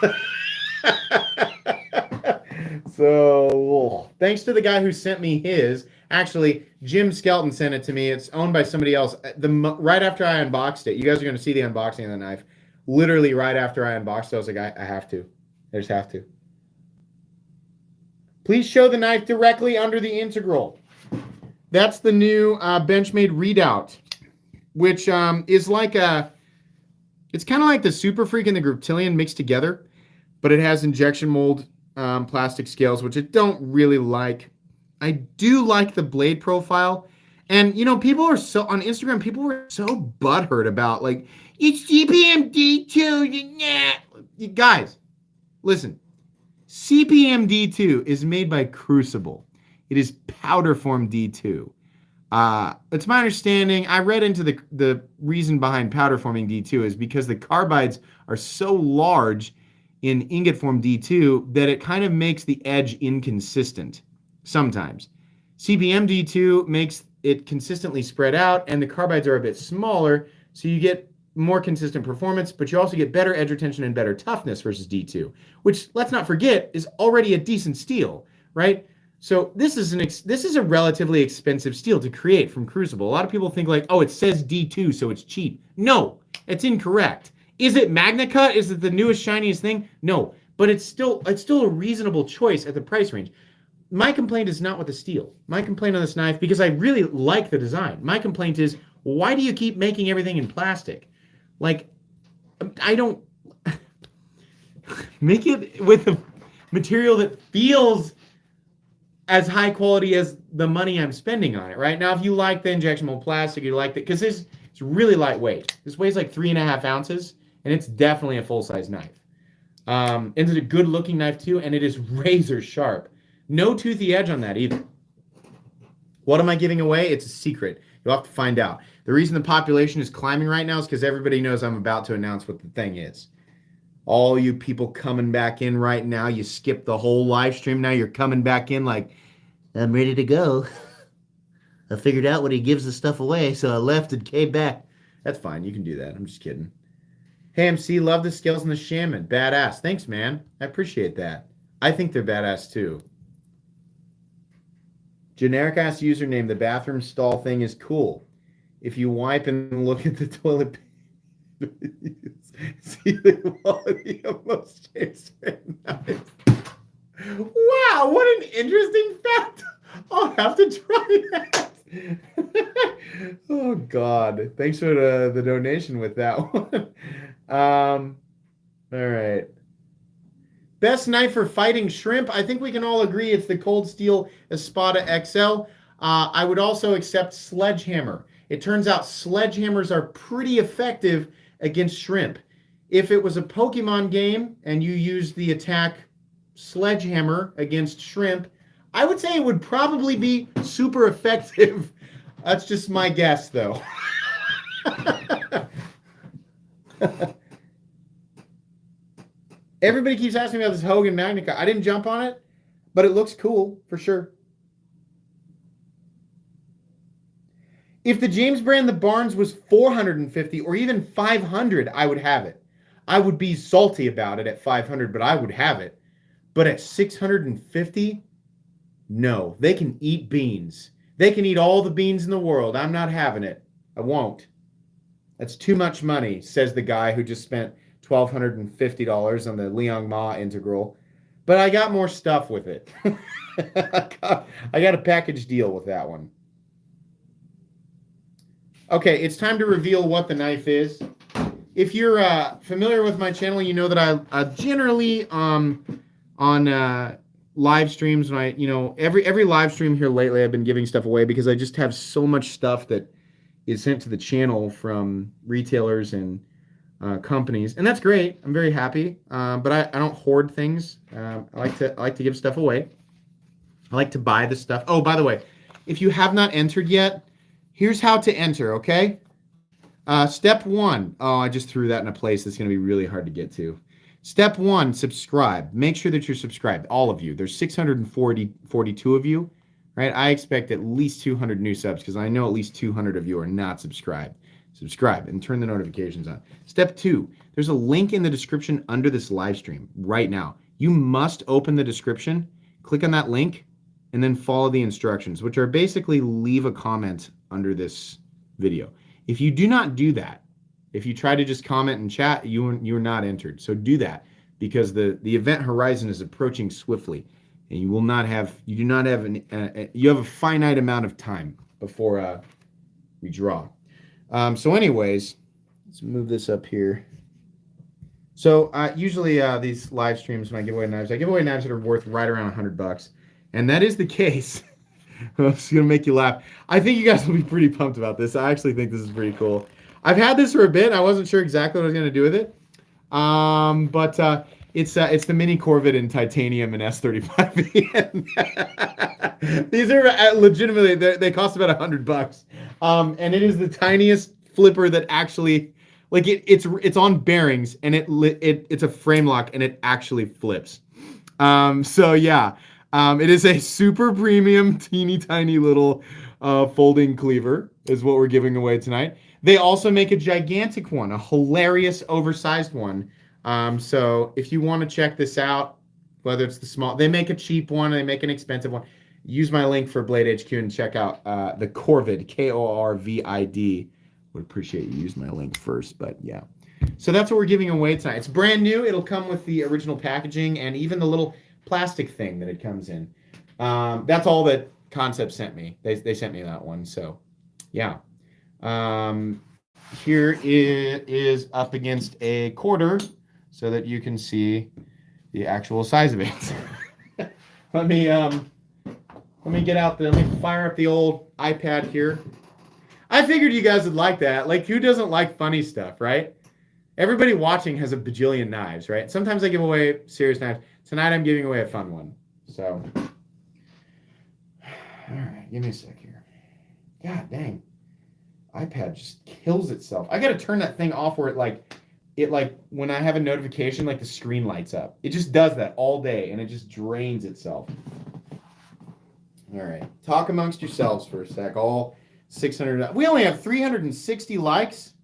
So, thanks to the guy who sent me his. Actually, Jim Skelton sent it to me. It's owned by somebody else. Right after I unboxed it, you guys are going to see the unboxing of the knife. Literally right after I unboxed it, I was like, I have to. I just have to. Please show the knife directly under the Integral. That's the new Benchmade Readout, which is like it's kind of like the Super Freak and the Griptilian mixed together, but it has injection mold plastic scales, which I don't really like. I do like the blade profile. And, people are so, on Instagram, people were so butthurt about, like, it's CPMD2. Yeah. Guys, listen. CPMD2 is made by Crucible. It is powder form D2. It's my understanding, I read into the reason behind powder forming D2 is because the carbides are so large in ingot form D2 that it kind of makes the edge inconsistent sometimes. CPM D2 makes it consistently spread out, and the carbides are a bit smaller, so you get more consistent performance, but you also get better edge retention and better toughness versus D2, which, let's not forget, is already a decent steel, right? So this is a relatively expensive steel to create from Crucible. A lot of people think like, oh, it says D2, so it's cheap. No, it's incorrect. Is it MagnaCut? Is it the newest, shiniest thing? No, but it's still a reasonable choice at the price range. My complaint is not with the steel. My complaint on this knife, because I really like the design, my complaint is, why do you keep making everything in plastic? Like, I don't make it with a material that feels as high quality as the money I'm spending on it, right? Now, if you like the injection mold plastic, you like that, because it's really lightweight. This weighs like 3.5 ounces, and it's definitely a full-size knife. And it's a good-looking knife, too, and it is razor sharp. No toothy edge on that, either. What am I giving away? It's a secret. You'll have to find out. The reason the population is climbing right now is because everybody knows I'm about to announce what the thing is. All you people coming back in right now, you skipped the whole live stream. Now you're coming back in like, I'm ready to go. I figured out when he gives the stuff away, so I left and came back. That's fine. You can do that. I'm just kidding. Hey, MC, love the scales and the shaman. Badass. Thanks, man. I appreciate that. I think they're badass, too. Generic ass username, the bathroom stall thing is cool. If you wipe and look at the toilet see the quality of most shapes knives. Wow, what an interesting fact. I'll have to try that. Oh, God. Thanks for the donation with that one. All right. Best knife for fighting shrimp. I think we can all agree it's the Cold Steel Espada XL. I would also accept Sledgehammer. It turns out sledgehammers are pretty effective against shrimp. If it was a Pokemon game and you used the attack Sledgehammer against shrimp, I would say it would probably be super effective. That's just my guess, though. Everybody keeps asking me about this Hogan Magnica. I didn't jump on it, but it looks cool for sure. If the James brand, the Barnes, was 450 or even 500, I would have it. I would be salty about it at 500, but I would have it. But at 650, no. They can eat beans. They can eat all the beans in the world. I'm not having it. I won't. That's too much money, says the guy who just spent $1,250 on the Liang Ma integral. But I got more stuff with it. I got a package deal with that one. Okay, it's time to reveal what the knife is. If you're familiar with my channel, you know that I generally on live streams, when every live stream here lately, I've been giving stuff away because I just have so much stuff that is sent to the channel from retailers and companies, and that's great. I'm very happy, but I don't hoard things. I like to give stuff away. I like to buy the stuff. Oh, by the way, if you have not entered yet, here's how to enter, okay? Step 1. Oh, I just threw that in a place that's going to be really hard to get to. Step 1, subscribe. Make sure that you're subscribed, all of you. There's 642 of you, right? I expect at least 200 new subs because I know at least 200 of you are not subscribed. Subscribe and turn the notifications on. Step 2, there's a link in the description under this live stream right now. You must open the description, click on that link, and then follow the instructions, which are basically leave a comment under this video. If you do not do that, if you try to just comment and chat, you're not entered. So do that because the event horizon is approaching swiftly, and you have a finite amount of time before we draw. So anyways, let's move this up here. So usually these live streams when I give away knives that are worth right around $100, and that is the case. It's gonna make you laugh. I think you guys will be pretty pumped about this. I actually think this is pretty cool. I've had this for a bit. I wasn't sure exactly what I was gonna do with it, but it's the mini Corvette in titanium and S35. These are legitimately they cost about $100, and it is the tiniest flipper that actually, like, it's on bearings, and it's a frame lock, and it actually flips. So yeah. It is a super premium, teeny tiny little folding cleaver is what we're giving away tonight. They also make a gigantic one, a hilarious oversized one. So if you want to check this out, whether it's the small, they make a cheap one, they make an expensive one. Use my link for Blade HQ and check out the Corvid, Korvid. Would appreciate you use my link first, but yeah. So that's what we're giving away tonight. It's brand new. It'll come with the original packaging and even the little plastic thing that it comes in. That's all that Concept sent me. They sent me that one. So yeah. Here it is up against a quarter so that you can see the actual size of it. Let me let me fire up the old iPad here. I figured you guys would like that. Like, who doesn't like funny stuff, right? Everybody watching has a bajillion knives, right? Sometimes I give away serious knives. Tonight I'm giving away a fun one. So, all right, give me a sec here. God dang, iPad just kills itself. I gotta turn that thing off where it when I have a notification, like the screen lights up. It just does that all day, and it just drains itself. All right, talk amongst yourselves for a sec. All 600. We only have 360 likes.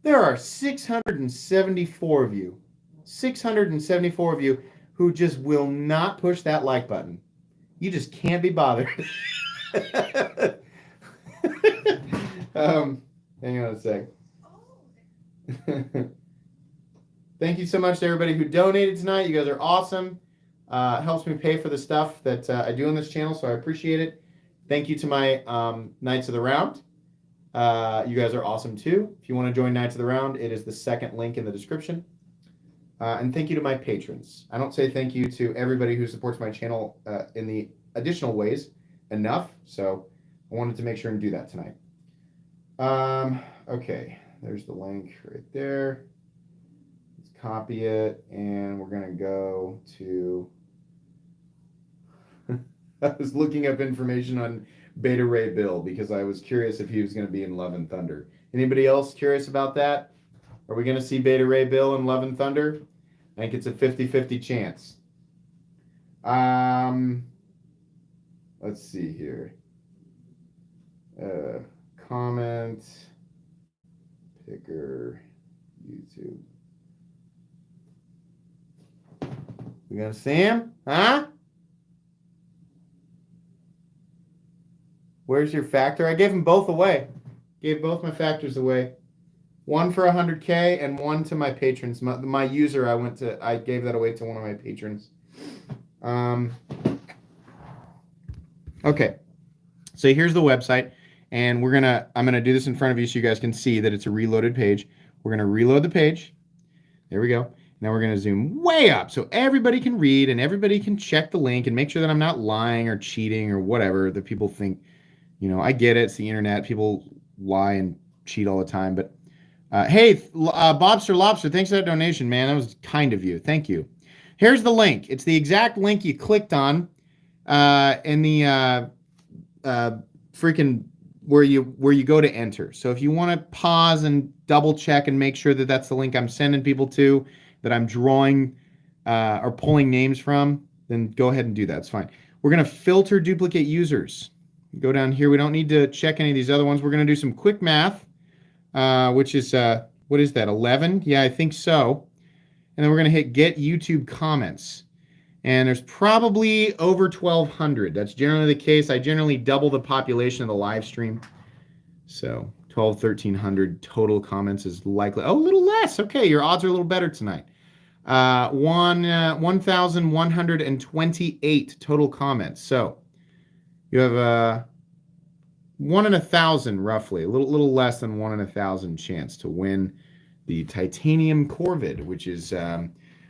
There are 674 of you. 674 of you who just will not push that like button. You just can't be bothered. Hang on a sec. Thank you so much to everybody who donated tonight. You guys are awesome. Helps me pay for the stuff that I do on this channel, so I appreciate it. Thank you to my Knights of the Round. You guys are awesome too. If you want to join Knights of the Round, it is the second link in the description. And thank you to my patrons. I don't say thank you to everybody who supports my channel in the additional ways enough, so I wanted to make sure and do that tonight. Okay, there's the link right there. Let's copy it, and we're going to go to... I was looking up information on Beta Ray Bill because I was curious if he was going to be in Love and Thunder. Anybody else curious about that? Are we going to see Beta Ray Bill in Love and Thunder? I think it's a 50-50 chance. Let's see here. Comment, picker, YouTube. We gonna see him? Huh? Where's your factor? I gave them both away. Gave both my factors away. One for 100K and one to my patrons. My user, I gave that away to one of my patrons. Okay. So here's the website, and I'm gonna do this in front of you so you guys can see that it's a reloaded page. We're gonna reload the page. There we go. Now we're gonna zoom way up so everybody can read and everybody can check the link and make sure that I'm not lying or cheating or whatever that people think. You know, I get it. It's the internet. People lie and cheat all the time. But hey, Bobster Lobster, thanks for that donation, man. That was kind of you. Thank you. Here's the link. It's the exact link you clicked on in the freaking where you go to enter. So if you want to pause and double check and make sure that that's the link I'm sending people to, that I'm drawing or pulling names from, then go ahead and do that. It's fine. We're going to filter duplicate users. Go down here. We don't need to check any of these other ones. We're going to do some quick math, which is, what is that, 11? Yeah, I think so. And then we're going to hit get YouTube comments. And there's probably over 1,200. That's generally the case. I generally double the population of the live stream. So 1,300 total comments is likely. Oh, a little less. Okay, your odds are a little better tonight. 1,128 total comments. So you have 1 in 1,000 roughly, a little less than 1 in 1,000 chance to win the titanium Corvid, which is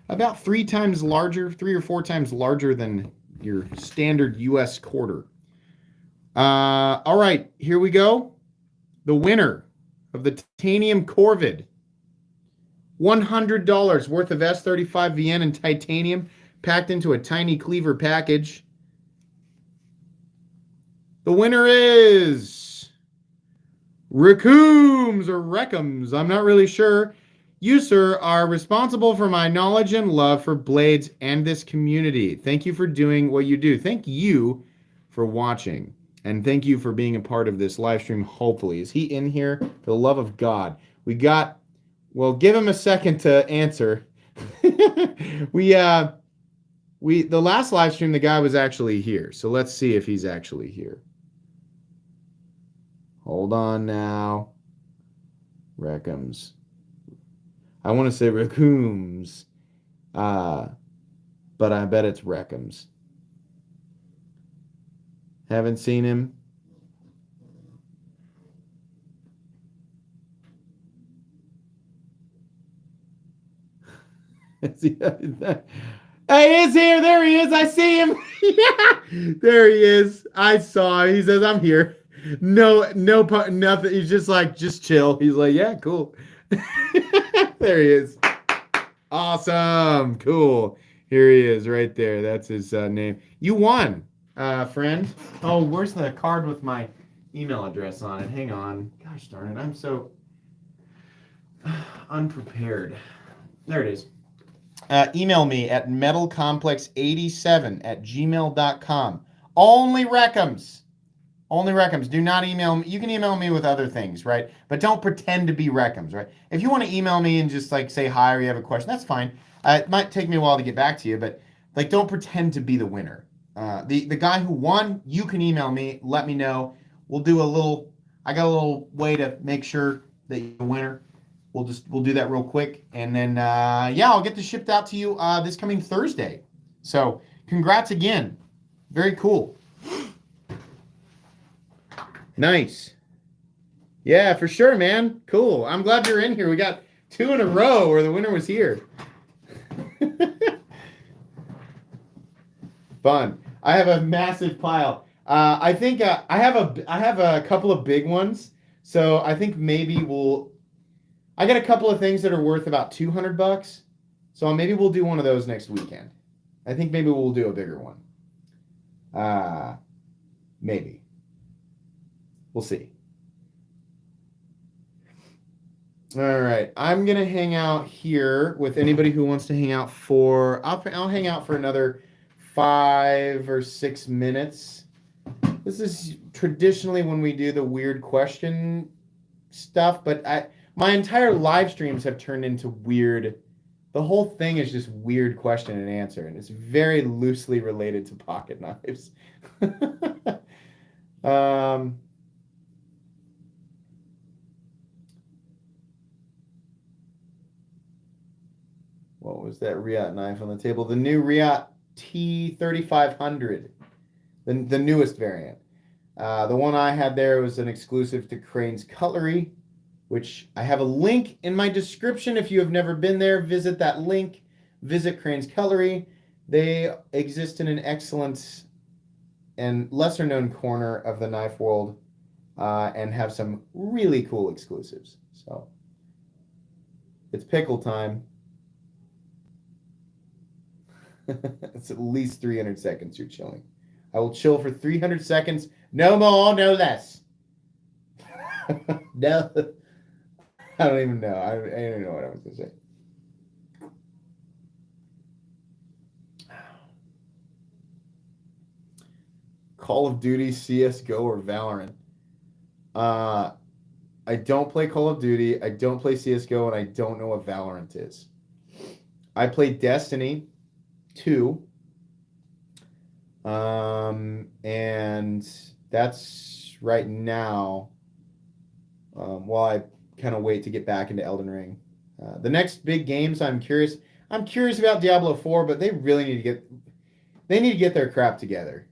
about 3 or 4 times larger than your standard U.S. quarter. All right, here we go. The winner of the titanium Corvid, $100 worth of S35 VN and titanium packed into a tiny cleaver package. The winner is Raccoons or Reckums. I'm not really sure. You, sir, are responsible for my knowledge and love for blades and this community. Thank you for doing what you do. Thank you for watching. And thank you for being a part of this live stream, hopefully. Is he in here? For the love of God. Well, give him a second to answer. The last live stream, the guy was actually here. So let's see if he's actually here. Hold on now. Reckums. I want to say Raccoons. But I bet it's Reckums. Haven't seen him. He is here. There he is. I see him. Yeah. There he is. I saw him. He says, I'm here. No, nothing. He's just like, just chill. He's like, yeah, cool. There he is. Awesome. Cool. Here he is right there. That's his name. You won, friend. Oh, where's the card with my email address on it? Hang on. Gosh darn it. I'm so unprepared. There it is. Email me at metalcomplex87@gmail.com. Only Reckums. Only Reckums. Do not email me. You can email me with other things, right? But don't pretend to be Reckums, right? If you want to email me and just like say hi or you have a question, that's fine. It might take me a while to get back to you, but like don't pretend to be the winner. The guy who won, you can email me. Let me know. We'll do I got a little way to make sure that you're the winner. We'll do that real quick, and then I'll get this shipped out to you this coming Thursday. So congrats again. Very cool. Nice. Yeah, for sure, man. Cool. I'm glad you're in here. We got 2 in a row where the winner was here. Fun. I have a massive pile. I think I have a couple of big ones. So I think maybe I got a couple of things that are worth about $200. So maybe we'll do one of those next weekend. I think maybe we'll do a bigger one. Maybe. We'll see. All right. I'm going to hang out here with anybody who wants to hang out I'll hang out for another 5 or 6 minutes. This is traditionally when we do the weird question stuff, but my entire live streams have turned into weird. The whole thing is just weird question and answer, and it's very loosely related to pocket knives. What was that Riot knife on the table? The new Riot T3500, the newest variant. The one I had there was an exclusive to Crane's Cutlery, which I have a link in my description. If you have never been there, visit that link. Visit Crane's Cutlery. They exist in an excellent and lesser known corner of the knife world and have some really cool exclusives. So it's pickle time. It's at least 300 seconds you're chilling. I will chill for 300 seconds. No more, no less. No. I don't even know. I don't even know what I was going to say. Call of Duty, CSGO, or Valorant? I don't play Call of Duty. I don't play CSGO, and I don't know what Valorant is. I play Destiny 2. And that's right now, while I kind of wait to get back into Elden Ring. The next big games, I'm curious about Diablo 4, but they really need to get their crap together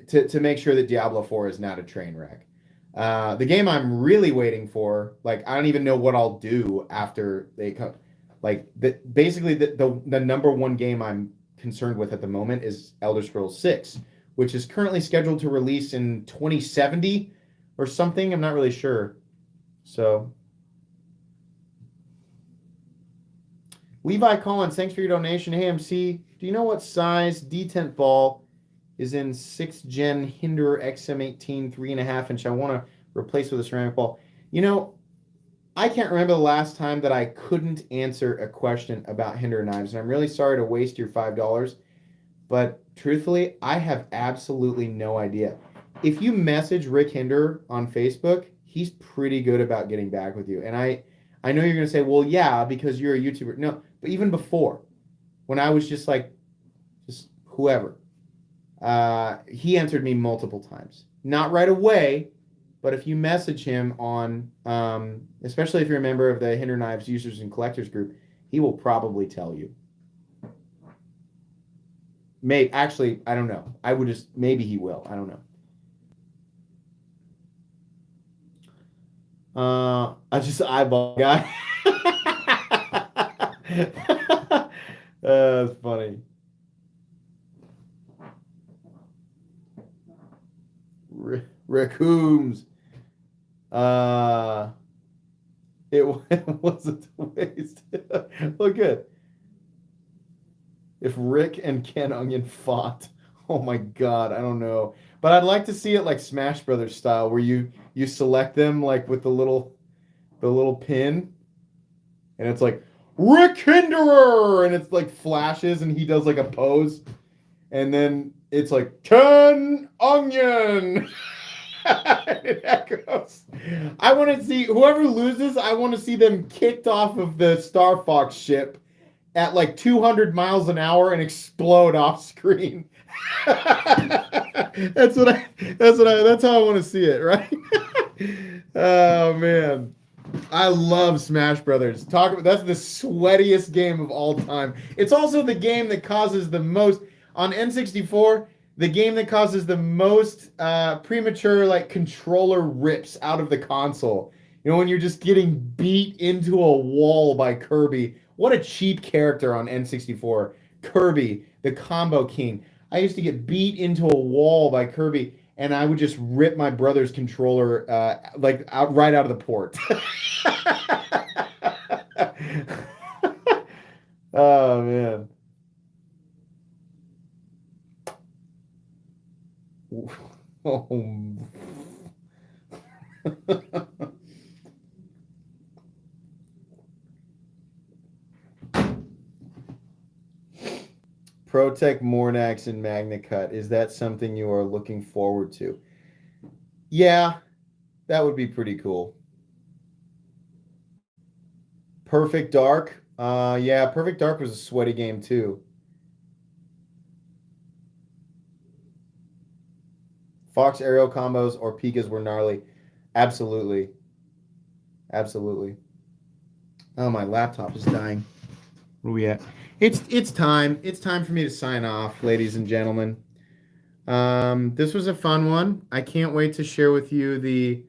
to make sure that Diablo 4 is not a train wreck. The game I'm really waiting for, like, I don't even know what I'll do after they come. Like, basically the number one game I'm concerned with at the moment is Elder Scrolls 6, which is currently scheduled to release in 2070 or something. I'm not really sure. So, Levi Collins, thanks for your donation. Hey, MC, do you know what size detent ball is in 6th gen Hinderer XM18 3.5 inch? I want to replace with a ceramic ball. You know, I can't remember the last time that I couldn't answer a question about Hinderer knives, and I'm really sorry to waste your $5, but truthfully, I have absolutely no idea. If you message Rick Hinderer on Facebook, he's pretty good about getting back with you. And I know you're going to say, well, yeah, because you're a YouTuber. No, but even before, when I was just whoever, he answered me multiple times. Not right away, but if you message him on, especially if you're a member of the Hinderer Knives Users and Collectors group, he will probably tell you. Actually, I don't know. Maybe he will. I don't know. I just eyeball guy. That's funny. Raccoons. It wasn't a waste. Well, good. If Rick and Ken Onion fought, oh my God, I don't know. But I'd like to see it like Smash Brothers style, where you select them like with the little pin, and it's like Rick Hinderer, and it's like flashes, and he does like a pose, and then it's like Ken Onion. It echoes. I want to see whoever loses. I want to see them kicked off of the Star Fox ship at like 200 miles an hour and explode off screen. That's how I want to see it, right? Oh man, I love Smash Brothers. That's the sweatiest game of all time. It's also the game that causes the most on N64. The game that causes the most premature like controller rips out of the console. You know, when you're just getting beat into a wall by Kirby. What a cheap character on N64 Kirby, the Combo King. I used to get beat into a wall by Kirby, and I would just rip my brother's controller like right out of the port. Oh man. Oh. Protec Mornax and Magna Cut. Is that something you are looking forward to? Yeah, that would be pretty cool. Perfect Dark. Yeah, Perfect Dark was a sweaty game too. Fox aerial combos or Pikas were gnarly. Absolutely. Absolutely. Oh, my laptop is dying. Where are we at? It's time. It's time for me to sign off, ladies and gentlemen. This was a fun one. I can't wait to share with you the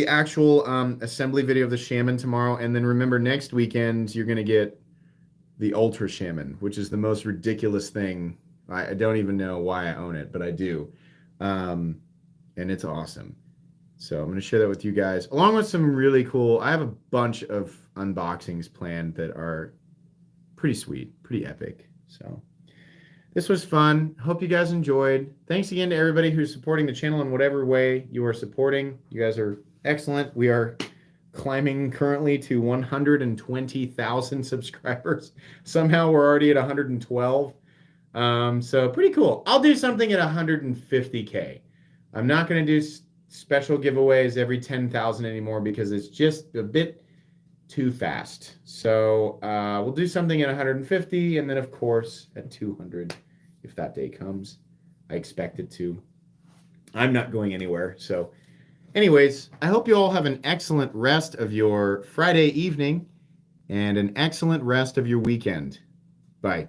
actual assembly video of the Shaman tomorrow. And then remember, next weekend you're gonna get the Ultra Shaman, which is the most ridiculous thing. I don't even know why I own it, but I do. And it's awesome. So I'm going to share that with you guys, along with some really cool. I have a bunch of unboxings planned that are pretty sweet, pretty epic. So this was fun. Hope you guys enjoyed. Thanks again to everybody who's supporting the channel in whatever way you are supporting. You guys are excellent. We are climbing currently to 120,000 subscribers. Somehow we're already at 112. So pretty cool. I'll do something at 150K. I'm not going to do special giveaways every 10,000 anymore because it's just a bit too fast. So we'll do something at 150 and then of course at 200 if that day comes. I expect it to. I'm not going anywhere. So anyways, I hope you all have an excellent rest of your Friday evening and an excellent rest of your weekend. Bye.